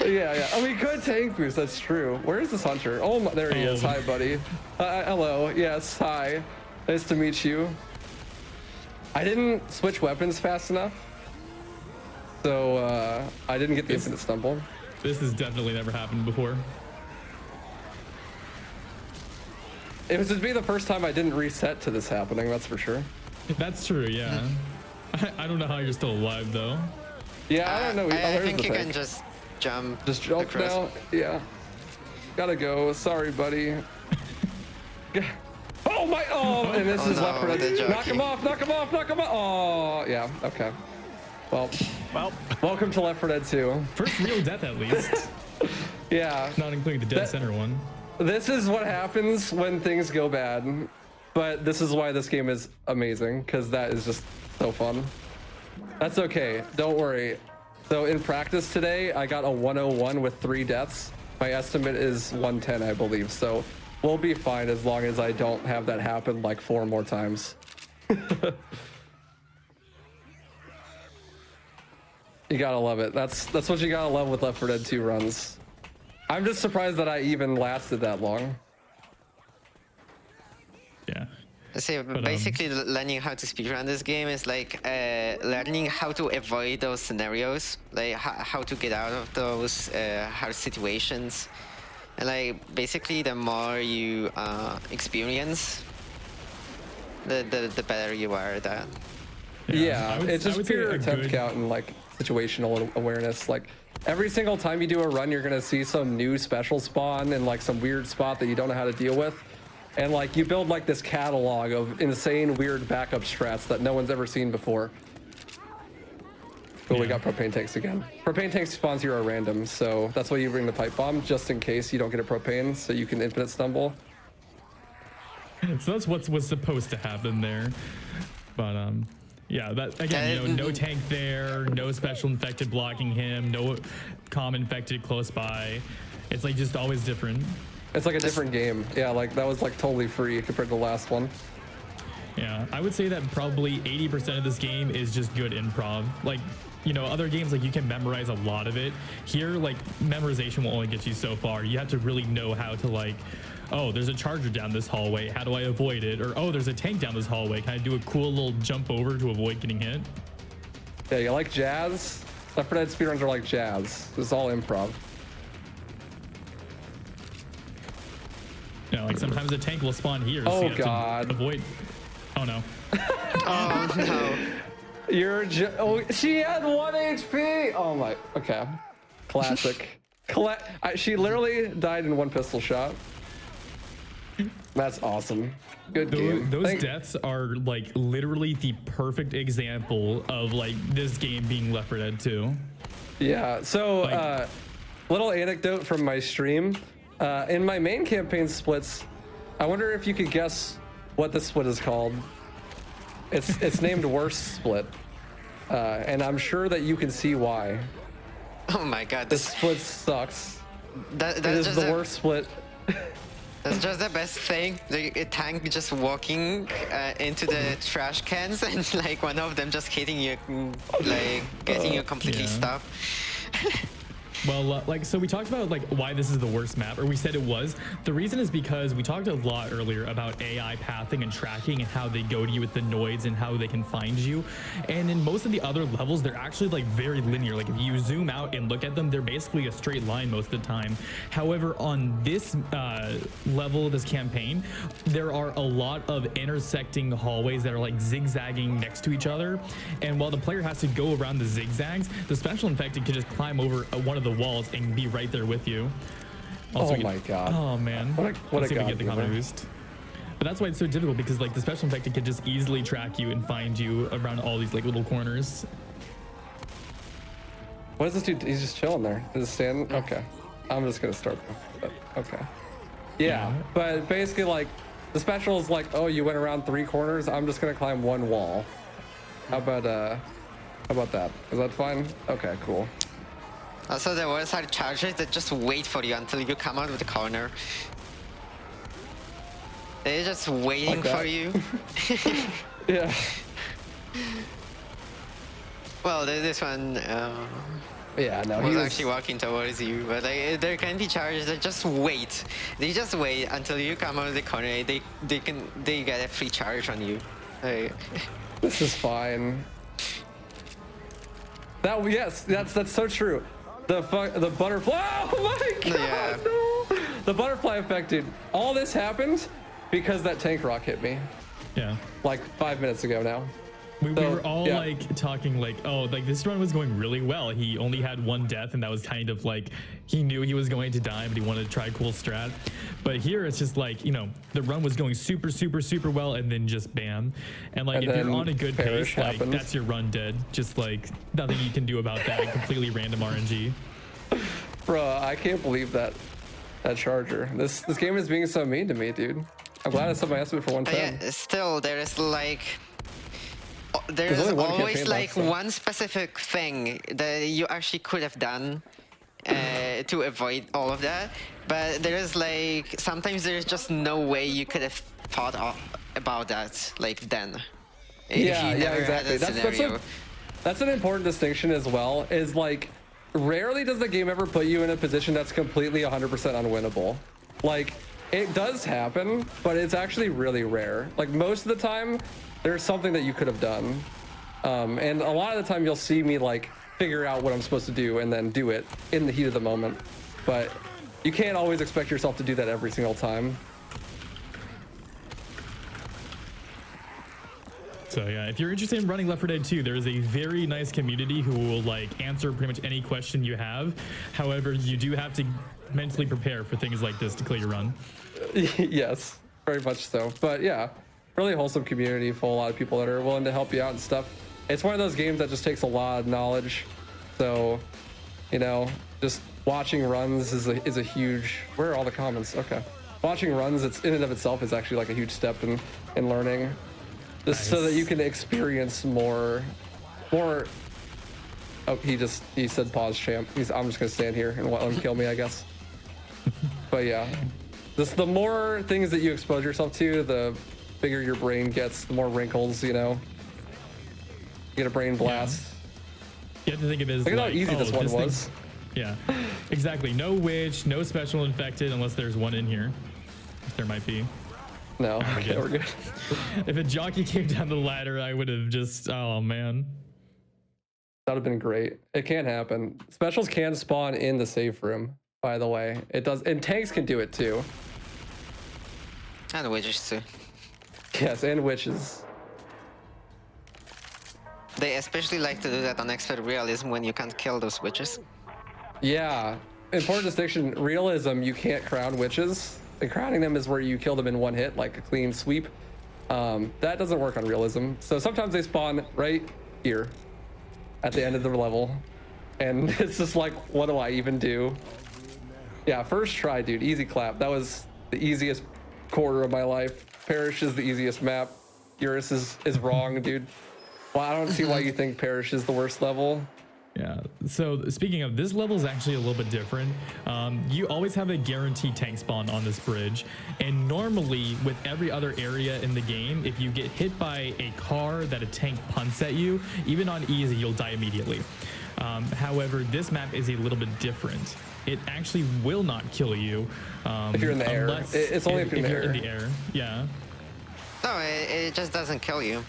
Yeah. Oh, we could tank boost. That's true. Where is this hunter? Oh, there he is. Oh. Hi, buddy. Hello. Yes. Hi. Nice to meet you. I didn't switch weapons fast enough, so I didn't get the infinite stumble. This has definitely never happened before. It was to be the first time I didn't reset to this happening. That's for sure. That's true, yeah. I don't know how you're still alive though. Yeah, I don't know. I There's think the you tank. can just jump. Just jump across. now. Yeah. Gotta go. Sorry, buddy. Oh my! Oh, and this Oh is Left 4 no, Dead. the Knock him jockey. off! Knock him off! Knock him off! Oh, yeah. Okay. Well, welcome to Left 4 Dead 2. First real death at least. Yeah. Not including the dead center one. This is what happens when things go bad, but this is why this game is amazing, because that is just so fun. That's okay. Don't worry. So in practice today, I got a 101 with 3 deaths. My estimate is 110, I believe. So we'll be fine as long as I don't have that happen like 4 more times. You gotta love it. That's what you gotta love with Left 4 Dead 2 runs. I'm just surprised that I even lasted that long. Yeah. See, basically learning how to speedrun this game is like learning how to avoid those scenarios, like how to get out of those hard situations. And like basically the more you experience, the better you are at that. Yeah, it's I just would say pure a attempt good- count and like situational awareness. Like every single time you do a run, you're gonna see some new special spawn and like some weird spot that you don't know how to deal with. And like you build like this catalog of insane weird backup strats that no one's ever seen before. Cool, we got propane tanks again. Propane tank spawns here are random, so that's why you bring the pipe bomb, just in case you don't get a propane, so you can infinite stumble. So that's what was supposed to happen there. But yeah, that again, you know, no tank there, no special infected blocking him, no common infected close by. It's like just always different. It's like a different game. Yeah, like that was like totally free compared to the last one. Yeah, I would say that probably 80% of this game is just good improv. Like, you know, other games, like you can memorize a lot of it. Here, like memorization will only get you so far. You have to really know how to like, oh, there's a charger down this hallway. How do I avoid it? Or, oh, there's a tank down this hallway. Can I do a cool little jump over to avoid getting hit? Yeah, you like jazz? Left 4 Dead speedruns are like jazz. This is all improv. You know, like sometimes a tank will spawn here. Oh, you have God. To avoid. Oh no. Oh no. Oh, she had 1 HP. Oh my. Okay. Classic. She literally died in 1 pistol shot. That's awesome. Good game. Those deaths are like literally the perfect example of like this game being Left 4 Dead 2. Yeah. So, Like- little anecdote from my stream. In my main campaign splits, I wonder if you could guess what the split is called. It's named Worst Split, and I'm sure that you can see why. Oh my god. This split sucks. That's It is just the worst split. That's just the best thing. A tank just walking into the trash cans and like one of them just hitting you, like getting you completely Yeah. stuck. Well, like, so we talked about like why this is the worst map, or we said it was. The reason is because we talked a lot earlier about AI pathing and tracking and how they go to you with the nodes and how they can find you. And in most of the other levels, they're actually like very linear. Like if you zoom out and look at them, they're basically a straight line most of the time. However, on this level of this campaign, there are a lot of intersecting hallways that are like zigzagging next to each other. And while the player has to go around the zigzags, the special infected can just climb over one of the walls and be right there with you. Also, Oh my god. Oh man. What a Let's see if we god get the giver. comedy boost. But that's why it's so difficult, because like the special infected can just easily track you and find you around all these like little corners. What is this dude? He's just chilling there. Is it stand? Okay. I'm just gonna start. Okay. Yeah, but basically like the special is like, oh, you went around 3 corners. I'm just gonna climb 1 wall. How about that? Is that fine? Okay, cool. Also, the worst are chargers that just wait for you until you come out of the corner. They're just waiting Like that. for you. Yeah. Well, this one Yeah. No. was He actually walking towards you, but like, there can be chargers that just wait. They just wait until you come out of the corner. They get a free charge on you. Like, This is fine. Yes, that's so true. The butterfly. Oh my god! Yeah. No. The butterfly effect, dude. All this happened because that tank rock hit me Yeah. like 5 minutes ago now. We So, were all yeah. like talking like, oh, like this run was going really well. He only had 1 death, and that was kind of like he knew he was going to die, but he wanted to try a cool strat. But here it's just like, you know, the run was going super, super, super well, and then just bam. And like And if you're then on a good Perish pace, like happens. that's your run dead. Just like nothing you can do about that. Completely random RNG. Bro, I can't believe that charger. This game is being so mean to me, dude. I'm glad it's somebody asked me for 110. yeah, still there is like There's there's only one always campaign like left, so- one specific thing that you actually could have done to avoid all of that, but there is like sometimes there's just no way you could have thought about that like then. If Yeah, you yeah, never exactly. Had that scenario. That's an important distinction as well. Is like, rarely does the game ever put you in a position that's completely 100% unwinnable. Like, it does happen, but it's actually really rare. Like most of the time, there's something that you could have done, and a lot of the time you'll see me like figure out what I'm supposed to do and then do it in the heat of the moment. But you can't always expect yourself to do that every single time. So yeah, if you're interested in running Left 4 Dead 2, there is a very nice community who will like answer pretty much any question you have. However, you do have to mentally prepare for things like this to clear your run. Yes, very much so. But yeah, really wholesome community full of a lot of people that are willing to help you out and stuff. It's one of those games that just takes a lot of knowledge. So, you know, just watching runs is a huge. Where are all the comments? Okay, watching runs, it's in and of itself is actually like a huge step in learning. Just so that you can experience more. Oh, he said pause, champ. I'm just gonna stand here and let him kill me, I guess. But yeah, the more things that you expose yourself to, the bigger your brain gets, the more wrinkles, you know. You get a brain blast. You have to think of it as Look at like, how easy oh, this one thing- was. Yeah, exactly. No witch, no special infected unless there's one in here. There might be. No, we're okay, good. we're good. If a jockey came down the ladder, I would have just, oh man. That would have been great. It can happen. Specials can spawn in the safe room, by the way. It does, and tanks can do it too. And witches too. Yes, and witches. They especially like to do that on expert realism when you can't kill those witches. Yeah. Important distinction, realism, you can't crown witches. And crowning them is where you kill them in one hit, like a clean sweep. That doesn't work on realism. So sometimes they spawn right here at the end of the level. And it's just like, what do I even do? Yeah, first try, dude. Easy clap. That was the easiest quarter of my life. Parish is the easiest map. Juras is wrong, dude. Well, I don't see why you think Parish is the worst level. Yeah, so speaking of, this level is actually a little bit different. You always have a guaranteed tank spawn on this bridge, and normally with every other area in the game, if you get hit by a car that a tank punts at you, even on easy, you'll die immediately. However, this map is a little bit different. It actually will not kill you. If you're in the air. It's only if you're in the air. Yeah. No, it just doesn't kill you.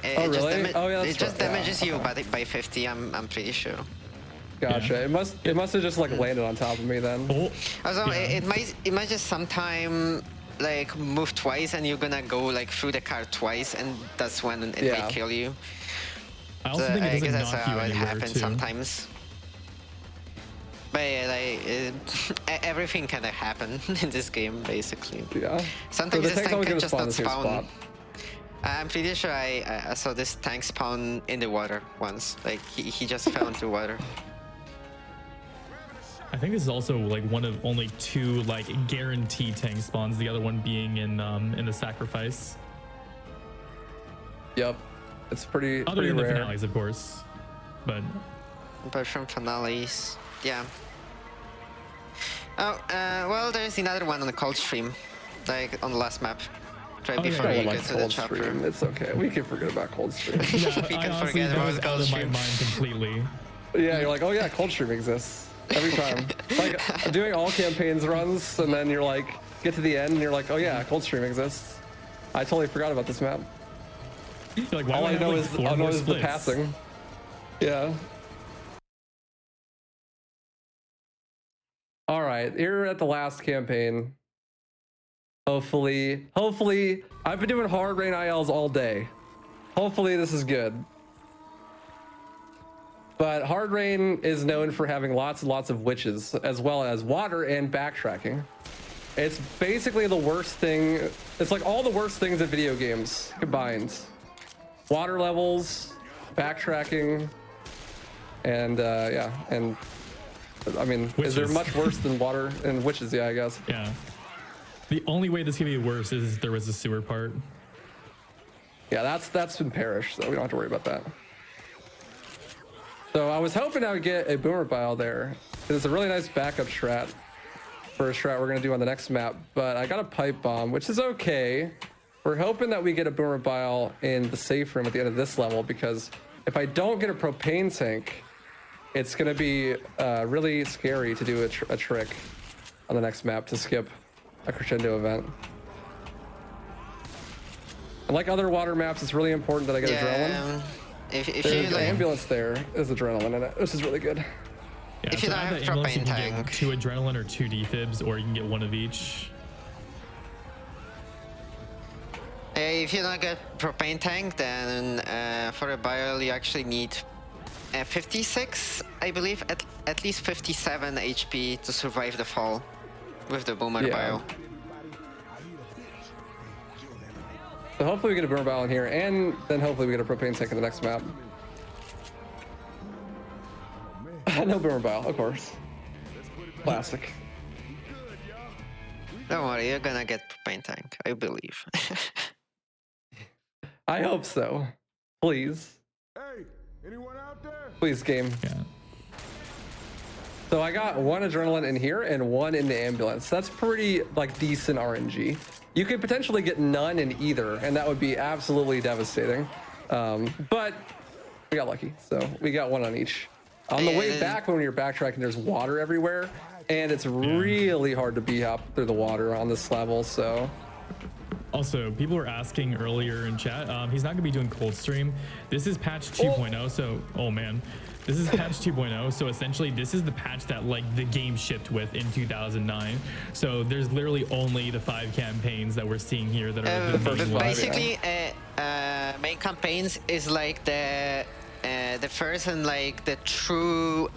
It Oh, just really? Oh, yeah, that's it just right. Yeah, damages you by 50. I'm pretty sure. Gotcha. Yeah. It must have just like landed on top of me then. Oh, Also, yeah. it might just sometime like move twice, and you're gonna go like through the car twice, and that's when it Yeah. may kill you. I also So think I it guess doesn't that's knock you how it anywhere happens too. sometimes. But yeah, like everything can happen in this game, basically. Yeah. Sometimes So the this tank's tank always can gonna just spawn in not the same spawn. spot. I'm pretty sure I saw this tank spawn in the water once. Like he just fell into water. I think this is also like one of only two like guaranteed tank spawns. The other one being in the sacrifice. Yep. It's pretty Other than the rare. finales, of course. But But from finales, yeah. Oh, well, there's another one on the cold stream, like on the last map. Right Oh, yeah, before yeah, you I get like to the Cold chapter. Stream. It's okay. We can forget about Cold Stream. yeah, We I can honestly, forget that about was the out Cold of my Stream. mind completely. Yeah, you're like, oh yeah, Cold Stream exists every time. Like doing all campaigns runs, and then you're like, get to the end, and you're like, oh yeah, Cold Stream exists. I totally forgot about this map. You're like, why All would I have, know like, is four all I know more is the splits? passing. Yeah. All right, here at the last campaign. Hopefully, I've been doing hard rain ILs all day. Hopefully this is good. But hard rain is known for having lots and lots of witches, as well as water and backtracking. It's basically the worst thing. It's like all the worst things in video games combined. Water levels, backtracking, and yeah, and I mean, is there Witches. much worse than water and witches? Yeah, I guess. Yeah. The only way this could be worse is if there was a sewer part. Yeah, that's been Parish, so we don't have to worry about that. So I was hoping I would get a boomer bile there. It's a really nice backup strat for a strat we're gonna do on the next map, but I got a pipe bomb, which is okay. We're hoping that we get a boomer bile in the safe room at the end of this level, because if I don't get a propane tank, it's gonna be really scary to do a trick on the next map to skip a crescendo event. And like other water maps, it's really important that I get adrenaline. If There's you an like, ambulance there. There's adrenaline in it. This is really good. Yeah, If you so don't out of have the ambulance, you propane can get tank. 2 adrenaline or 2 defibs, or you can get 1 of each. if you don't get propane tank, then for a bile you actually need 56, I believe, at least 57 HP to survive the fall with the boomer Yeah. bile. So hopefully we get a boomer bile in here, and then hopefully we get a propane tank in the next map. No boomer bile, of course. Classic. Don't worry, you're gonna get propane tank, I believe. I hope so. Please. Hey, anyone out there? Please, game. Yeah. So I got 1 adrenaline in here and 1 in the ambulance. That's pretty like decent RNG. You could potentially get none in either, and that would be absolutely devastating. But we got lucky, so we got 1 on each. On the way back, when you're backtracking, there's water everywhere, and it's really hard to bee hop through the water on this level. So Also, people were asking earlier in chat, he's not going to be doing cold stream. This is patch 2.0, so, oh man. This is patch 2.0, so essentially this is the patch that like the game shipped with in 2009. So there's literally only the 5 campaigns that we're seeing here that are the main ones. Basically, main campaigns is like the first and like the true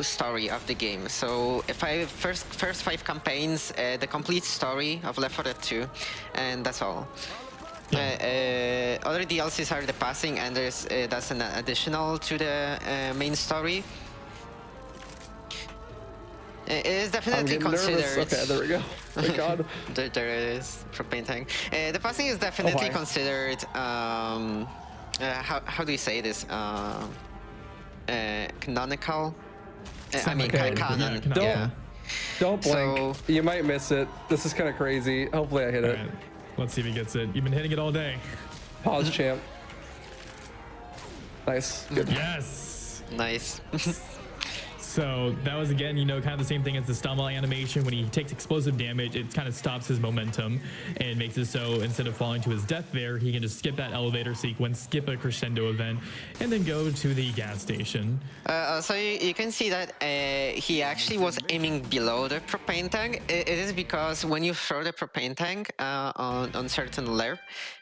story of the game. So if first 5 campaigns, the complete story of Left 4 Dead 2, and that's all. Other DLCs are the passing, and there's that's an additional to the main story. It is definitely considered. Okay, there we go. Thank God. There is propane tank. The passing is definitely considered. How do you say this? Canonical. I mean, canon. Don't blink. So, you might miss it. This is kind of crazy. Hopefully, I hit it. Right. Let's see if he gets it. You've been hitting it all day. Pause, champ. Nice. Good. Yes. Nice. So that was, again, you know, kind of the same thing as the stumble animation. When he takes explosive damage, it kind of stops his momentum and makes it so instead of falling to his death there, he can just skip that elevator sequence, skip a crescendo event, and then go to the gas station. So you can see that he actually was aiming below the propane tank. It is because when you throw the propane tank on certain lerp,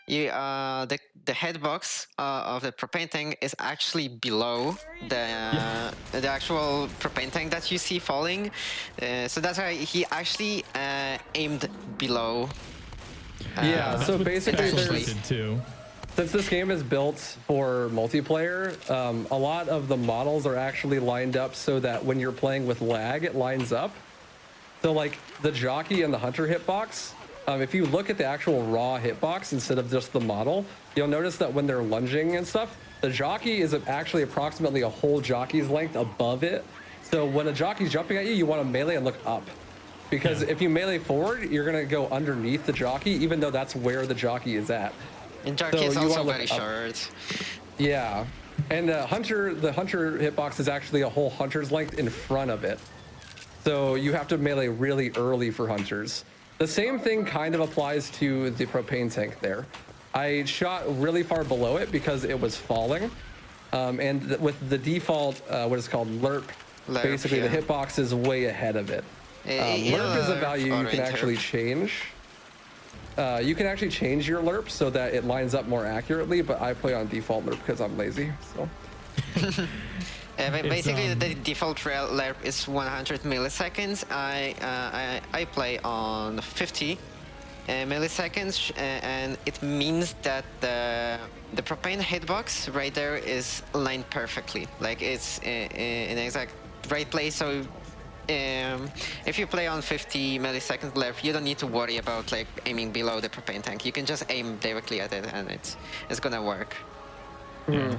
the headbox of the propane tank is actually below the actual propane tank that you see falling. So that's why he actually aimed below. So basically, too. Since this game is built for multiplayer, a lot of the models are actually lined up so that when you're playing with lag, it lines up. So like the jockey and the hunter hitbox, if you look at the actual raw hitbox instead of just the model, you'll notice that when they're lunging and stuff, the jockey is actually approximately a whole jockey's length above it. So when a jockey's jumping at you, you want to melee and look up. Because if you melee forward, you're going to go underneath the jockey, even though that's where the jockey is at. And jockey is also very short. Yeah. And the hunter hitbox is actually a whole hunter's length in front of it. So you have to melee really early for hunters. The same thing kind of applies to the propane tank there. I shot really far below it because it was falling. And with the default, what is called lerp, basically the hitbox is way ahead of it. Lerp is a value you can actually change. You can actually change your lerp so that it lines up more accurately, but I play on default lerp because I'm lazy. So. Basically, the default lerp is 100 milliseconds. I play on 50 milliseconds, and it means that the propane hitbox right there is aligned perfectly. Like it's in exact right place. So if you play on 50 milliseconds lerp, you don't need to worry about like aiming below the propane tank. You can just aim directly at it, and it's gonna work.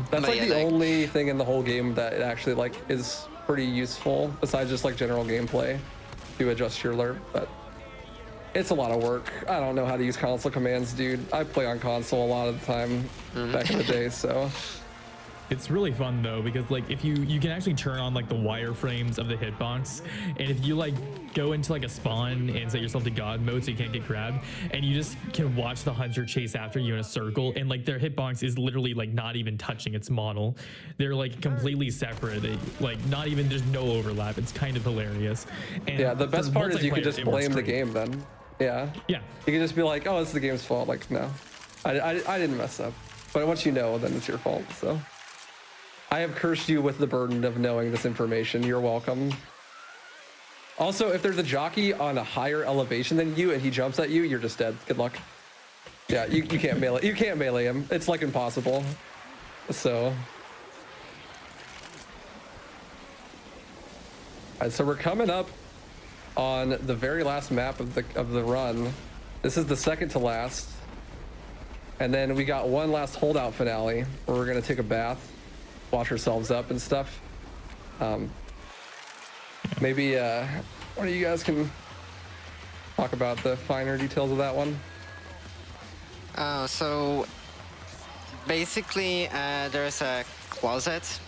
That's like the only thing in the whole game that it actually like is pretty useful besides just like general gameplay to adjust your lerp, but it's a lot of work. I don't know how to use console commands, dude. I play on console a lot of the time back in the day, so it's really fun though, because like if you can actually turn on like the wireframes of the hitbox, and if you like go into like a spawn and set yourself to god mode so you can't get grabbed, and you just can watch the hunter chase after you in a circle, and like their hitbox is literally like not even touching its model. They're like completely separate. Like not even, there's no overlap. It's kind of hilarious. And yeah, the best part is you can just blame the game then. Yeah. You can just be like, oh, it's the game's fault. Like, no, I didn't mess up. But once you know, then it's your fault. So I have cursed you with the burden of knowing this information. You're welcome. Also, if there's a jockey on a higher elevation than you and he jumps at you, you're just dead. Good luck. Yeah, you can't melee. You can't melee him. It's like impossible. So, all right, so we're coming up on the very last map of the run. This is the second to last, and then we got one last holdout finale where we're gonna take a bath, wash ourselves up and stuff. Maybe one of you guys can talk about the finer details of that one. So basically, there's a closet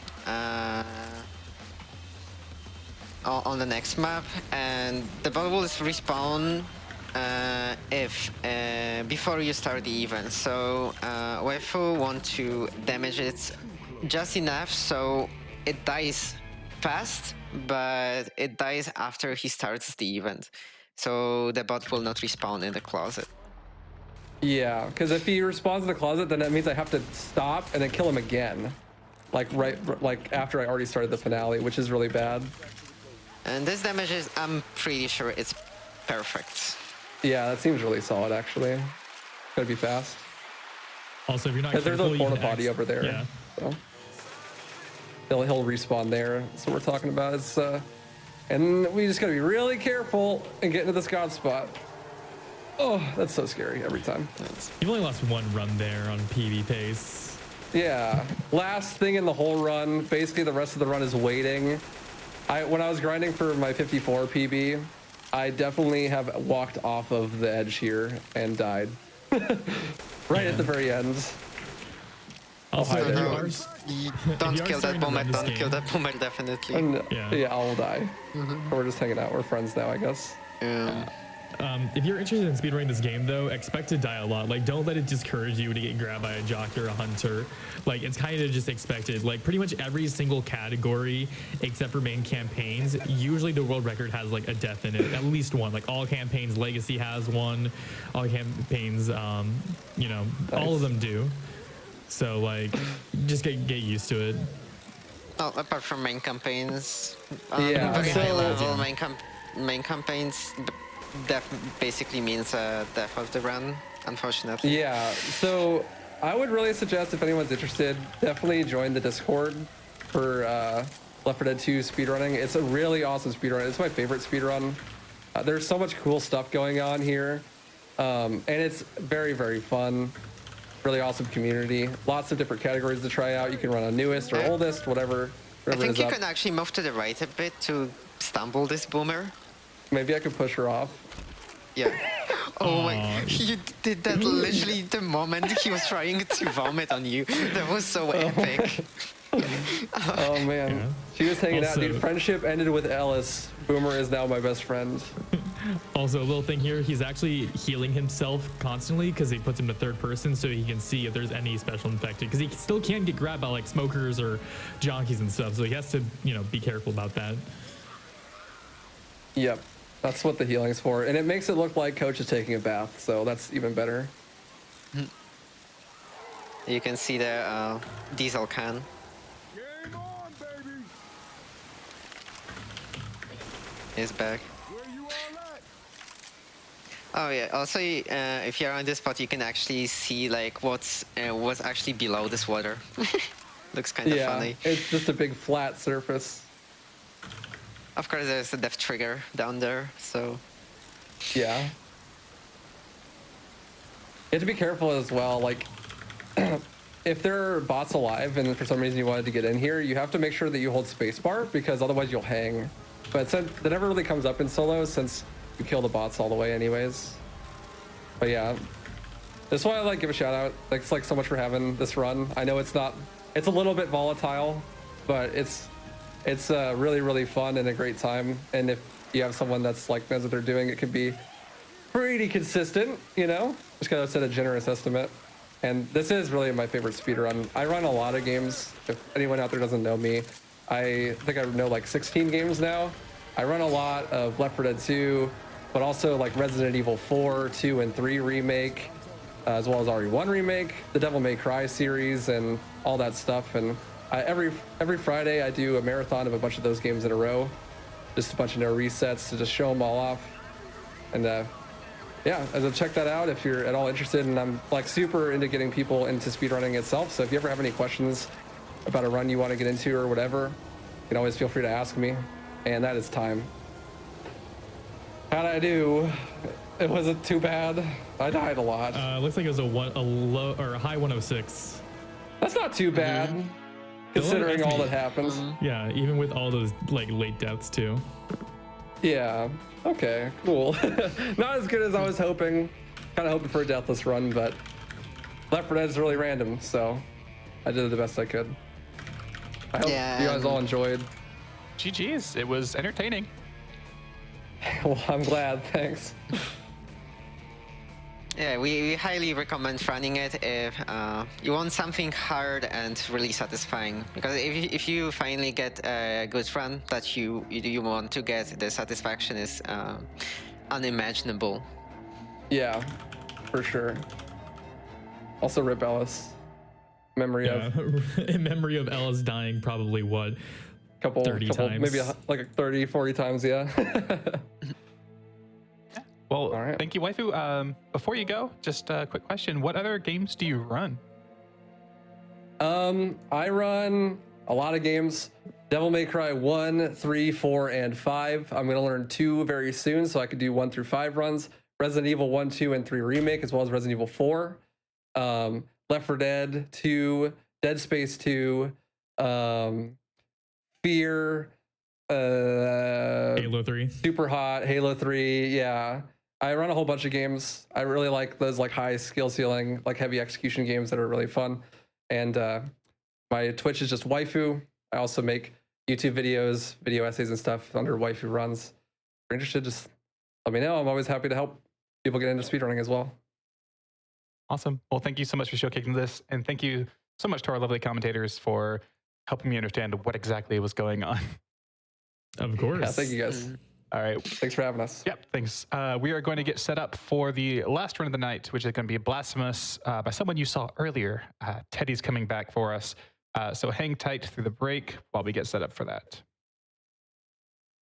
on the next map, and the bubbles respawn if before you start the event. So Waifu want to damage it just enough so it dies fast, but it dies after he starts the event. So the bot will not respawn in the closet. Yeah, because if he respawns in the closet, then that means I have to stop and then kill him again. Like after I already started the finale, which is really bad. And this damage is, I'm pretty sure it's perfect. Yeah, that seems really solid actually. Gotta be fast. Also, if you're not Because there's careful, a you porta can potty over there. Yeah. So. He'll respawn there. That's what we're talking about. It's and we just gotta be really careful and get into this god spot. Oh, that's so scary every time. You've only lost one run there on PB pace. Yeah, last thing in the whole run. Basically, the rest of the run is waiting. When I was grinding for my 54 PB, I definitely have walked off of the edge here and died. Right at the very end. Also, hi if there. you are, Don't if you are kill that starting to run boomer, this don't game- kill that boomer, definitely. And, Yeah. yeah, I'll die. We're just hanging out. We're friends now, I guess. If you're interested in speedrunning this game, though, expect to die a lot. Like, don't let it discourage you to get grabbed by a jockey or a hunter. Like, it's kind of just expected. Like, pretty much every single category, except for main campaigns, usually the world record has like a death in it, at least one. Like, all campaigns, Legacy has one. All campaigns, you know, all of them do. So, like, just get used to it. Well, apart from main campaigns, Yeah, very high so- level main campaigns basically means death of the run, unfortunately. Yeah, so I would really suggest if anyone's interested, definitely join the Discord for Left 4 Dead 2 speedrunning. It's a really awesome speedrun. It's my favorite speedrun. There's so much cool stuff going on here, and it's very, very fun. Really awesome community. Lots of different categories to try out. You can run on newest or oldest, whatever I think is you up. can actually move to the right a bit to stumble this boomer. Maybe I could push her off. Yeah. Oh my! Aw. You did that literally the moment he was trying to vomit on you. That was so epic. Oh man, Yeah. she was hanging out, dude. Also- Friendship ended with Ellis. Boomer is now my best friend. Also, a little thing here, he's actually healing himself constantly because he puts him to third person so he can see if there's any special infected, because he still can get grabbed by like smokers or junkies and stuff, so he has to, you know, be careful about that. Yep, that's what the healing's for, and it makes it look like Coach is taking a bath, so that's even better. You can see the diesel can. Game on, baby. Is back. Where you all at? Oh yeah. Also, if you're on this spot, you can actually see like what's actually below this water. Looks kind of Yeah, funny. it's just a big flat surface. Of course, there's a death trigger down there, so Yeah. You have to be careful as well. Like, if there are bots alive and for some reason you wanted to get in here, you have to make sure that you hold spacebar because otherwise you'll hang. But since that never really comes up in solo since you kill the bots all the way anyways. But yeah, that's why I like give a shout out. Thanks like so much for having this run. I know it's a little bit volatile, but it's really, really fun and a great time. And if you have someone that's like knows what they're doing, it can be pretty consistent, you know? Just gotta set a generous estimate. And this is really my favorite speedrun. I run a lot of games. If anyone out there doesn't know me, I think I know like 16 games now. I run a lot of Left 4 Dead 2, but also like Resident Evil 4, 2, and 3 remake, as well as RE1 remake, the Devil May Cry series, and all that stuff. And every Friday I do a marathon of a bunch of those games in a row, just a bunch of no resets to just show them all off. And yeah, so check that out if you're at all interested. And I'm like super into getting people into speedrunning itself. So if you ever have any questions about a run you want to get into or whatever, you can always feel free to ask me. And that is time. How'd I do? It wasn't too bad. I died a lot. Looks like it was a low or a high 106. That's not too bad, considering all that happened. Yeah, even with all those like late deaths too. Yeah. Okay. Cool. Not as good as I was hoping. Kind of hoping for a deathless run, but Left 4 Dead is really random, so I did the best I could. I hope Yeah, you guys all enjoyed. GG's. It was entertaining. Well, I'm glad. Thanks. Yeah, we highly recommend running it if you want something hard and really satisfying. Because if you finally get a good run that you want to get, the satisfaction is unimaginable. Yeah, for sure. Also, rip Ellis. Memory of In memory of Ellis dying probably what? couple 30 times. maybe like 30, 40 times, yeah. Well, All right. thank you, Waifu. Before you go, just a quick question. What other games do you run? I run a lot of games. Devil May Cry 1, 3, 4, and 5. I'm going to learn 2 very soon, so I could do 1 through 5 runs. Resident Evil 1, 2, and 3 Remake, as well as Resident Evil 4. Left 4 Dead 2, Dead Space 2, Fear, Halo 3. Super Hot, Halo 3, yeah. I run a whole bunch of games. I really like those like high skill ceiling, like heavy execution games that are really fun. And my Twitch is just Waifu. I also make YouTube videos, video essays and stuff under Waifu Runs. If you're interested, just let me know. I'm always happy to help people get into speedrunning as well. Awesome. Well, thank you so much for showcasing this. And thank you so much to our lovely commentators for helping me understand what exactly was going on. Of course. Yeah, thank you guys. All right. Thanks for having us. Yep, thanks. We are going to get set up for the last run of the night, which is going to be Blasphemous by someone you saw earlier. Teddy's coming back for us. So hang tight through the break while we get set up for that.